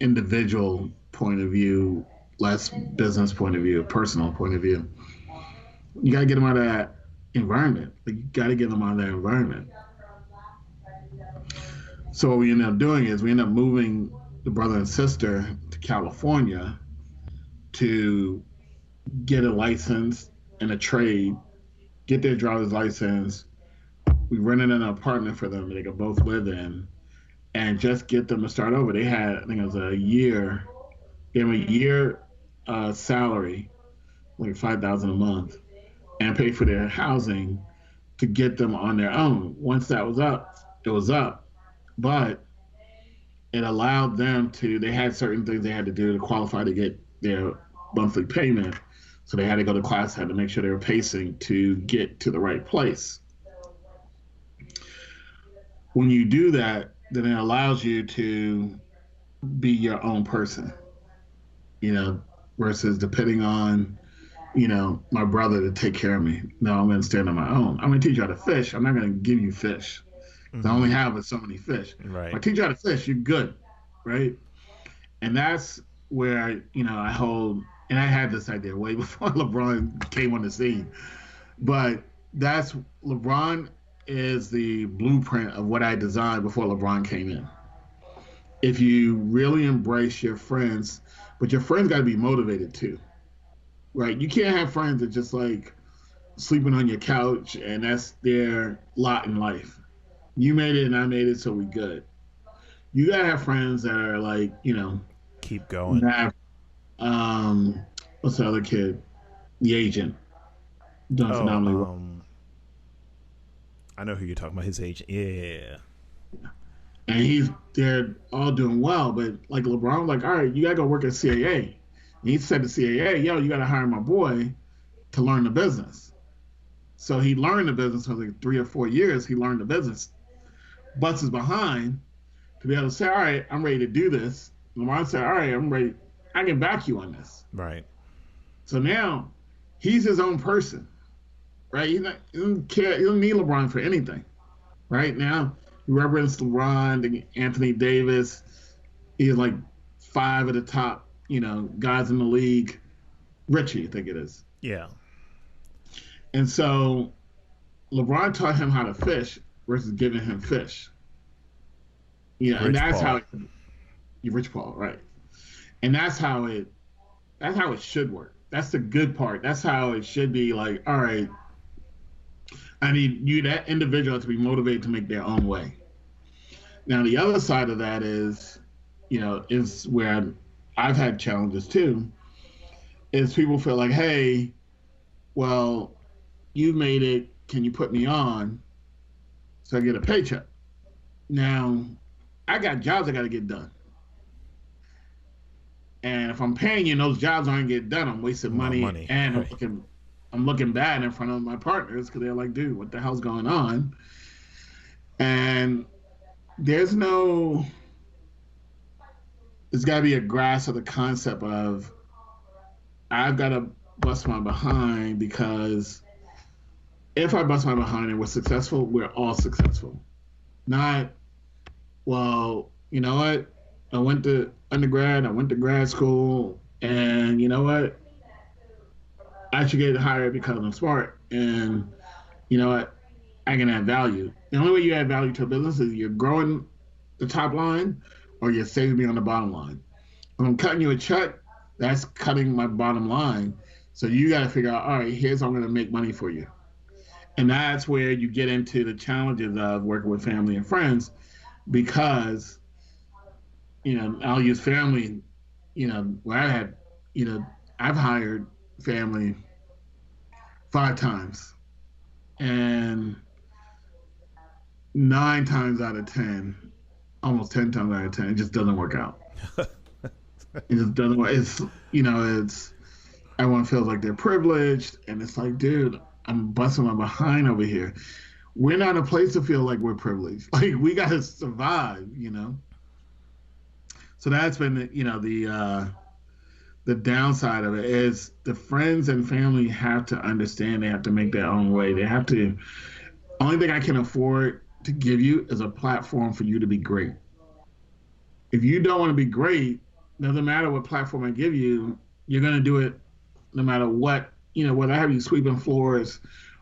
individual point of view, less business point of view, personal point of view. You got to get them out of that environment. You got to get them out of that environment. So what we ended up doing is we ended up moving the brother and sister to California to get a license and a trade, get their driver's license. We rented an apartment for them that they could both live in, and just get them to start over. They had, I think it was a year salary, like $5,000 a month, and pay for their housing to get them on their own. Once that was up, it was up. But it allowed them to, they had certain things they had to do to qualify to get their monthly payment. So they had to go to class, had to make sure they were pacing to get to the right place. When you do that, then it allows you to be your own person, versus depending on, my brother to take care of me. No, I'm going to stand on my own. I'm going to teach you how to fish. I'm not going to give you fish. I only have so many fish. Right. If I teach you how to fish, you're good, right? And that's where, I hold, and I had this idea way before LeBron came on the scene, but LeBron is the blueprint of what I designed before LeBron came in. If you really embrace your friends, but your friends got to be motivated too, right? You can't have friends that just like sleeping on your couch and that's their lot in life. You made it and I made it, so we good. You gotta have friends that are like, keep going. What's the other kid? The agent. Doing phenomenally well. I know who you're talking about. His agent. Yeah. And they're all doing well, but like LeBron was like, all right, you gotta go work at CAA. And he said to CAA, yo, you gotta hire my boy to learn the business. So he learned the business for like 3 or 4 years. He learned the business. Butts is behind to be able to say, all right, I'm ready to do this. LeBron said, all right, I'm ready. I can back you on this. Right. So now he's his own person, right? He doesn't care. He doesn't need LeBron for anything. Right now, he represents LeBron, Anthony Davis. He's like 5 of the top guys in the league. Richie, I think it is. Yeah. And so LeBron taught him how to fish versus giving him fish. And Rich that's Paul. how you Rich Paul, right? And that's how it should work. That's the good part. That's how it should be. Like, all right, I need you, that individual, to be motivated to make their own way. Now, the other side of that is where I've had challenges too. Is people feel like, hey, well, you made it. Can you put me on so I get a paycheck? Now, I got jobs I got to get done. And if I'm paying you and those jobs aren't getting done, I'm wasting money. And Right. I'm looking bad in front of my partners because they're like, dude, what the hell's going on? And there's got to be a grasp of the concept of I've got to bust my behind, because if I bust my behind and we're successful, we're all successful. Not, well, you know what? I went to undergrad, I went to grad school, and you know what? I should get hired because I'm smart. And you know what? I can add value. The only way you add value to a business is you're growing the top line or you're saving me on the bottom line. When I'm cutting you a check, that's cutting my bottom line. So you got to figure out, all right, here's how I'm going to make money for you. And that's where you get into the challenges of working with family and friends, because, I'll use family, where I've hired family 5 times, and 9 times out of 10, almost 10 times out of 10, it just doesn't work out. It just doesn't work. It's everyone feels like they're privileged, and it's like, dude, I'm busting my behind over here. We're not in a place to feel like we're privileged. Like, we got to survive, So that's been, the downside of it is the friends and family have to understand they have to make their own way. They have to. Only thing I can afford to give you is a platform for you to be great. If you don't want to be great, doesn't matter what platform I give you, you're going to do it no matter what. Whether I have you sweeping floors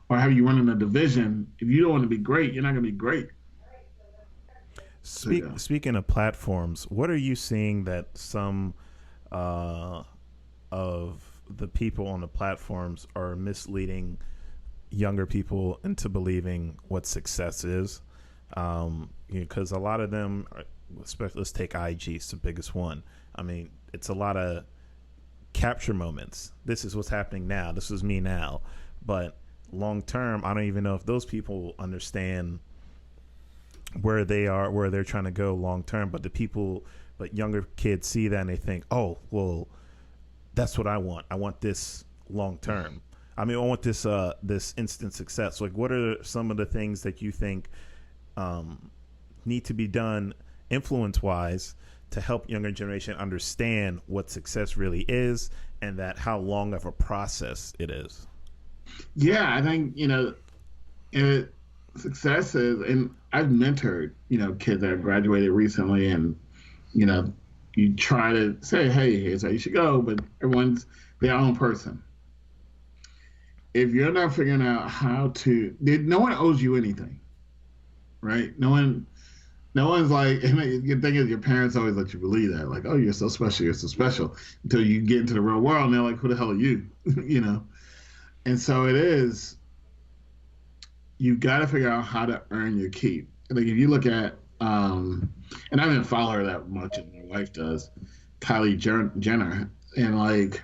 or have you running a division, if you don't want to be great, you're not going to be great. Speaking of platforms, what are you seeing that some of the people on the platforms are misleading younger people into believing what success is? Because a lot of them, especially, let's take IG, it's the biggest one. I mean, it's a lot of capture moments. This is what's happening now. This is me now. But long term, I don't even know if those people understand where they are, where they're trying to go long term. But younger kids see that and they think, oh, well, that's what I want. I want this long term. I mean, I want this instant success. Like, what are some of the things that you think need to be done influence wise to help younger generation understand what success really is, and that how long of a process it is? Yeah, I think, success is, and I've mentored, kids that have graduated recently, and, you try to say, hey, here's how you should go, but everyone's their own person. If you're not figuring out no one owes you anything, right? No one's like, and the thing is, your parents always let you believe that, like, oh, you're so special, until you get into the real world, and they're like, who the hell are you, And so it is, you've got to figure out how to earn your keep. Like, if you look at, and I didn't follow her that much, and my wife does, Kylie Jenner, and like,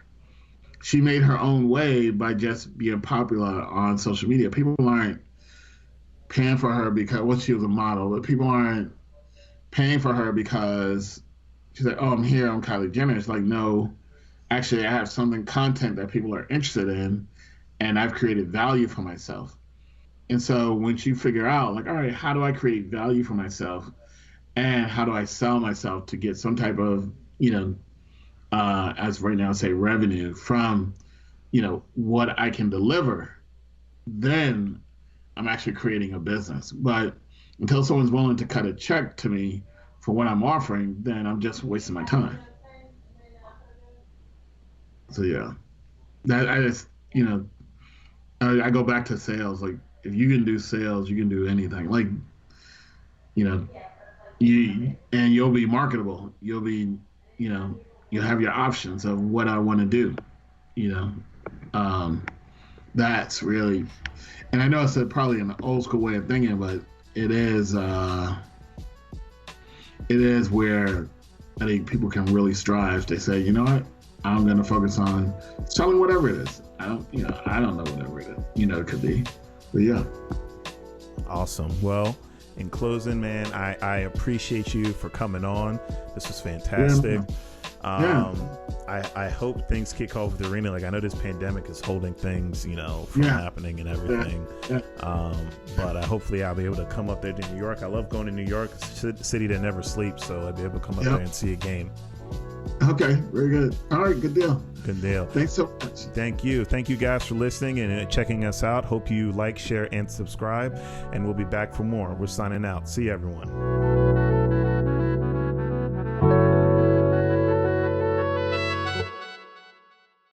she made her own way by just being popular on social media. People aren't paying for her because she was a model, but people aren't paying for her because she's like, oh, I'm here, I'm Kylie Jenner. It's like, no, actually, I have content that people are interested in, and I've created value for myself. And so once you figure out, like, all right, how do I create value for myself, and how do I sell myself to get some type of, as right now, say, revenue from, what I can deliver, then I'm actually creating a business. But until someone's willing to cut a check to me for what I'm offering, then I'm just wasting my time. So yeah, that I just I go back to sales. Like if you can do sales, you can do anything. Like you know you'll be marketable. You'll be you'll have your options of what I want to do. You know, that's really, and I know it's probably an old school way of thinking, but it is where I think people can really strive. They say, you know what, I'm going to focus on selling whatever it is. I don't know whatever it is. It could be, but yeah. Awesome. Well, in closing, man, I appreciate you for coming on. This was fantastic. I hope things kick off with the arena. Like I know this pandemic is holding things, from happening and everything. But hopefully I'll be able to come up there to New York. I love going to New York. It's a city that never sleeps, so I'll be able to come up there and see a game. Okay, very good. All right, good deal. Good deal. Thanks so much. Thank you. Thank you guys for listening and checking us out. Hope you like, share, and subscribe, and we'll be back for more. We're signing out. See you, everyone.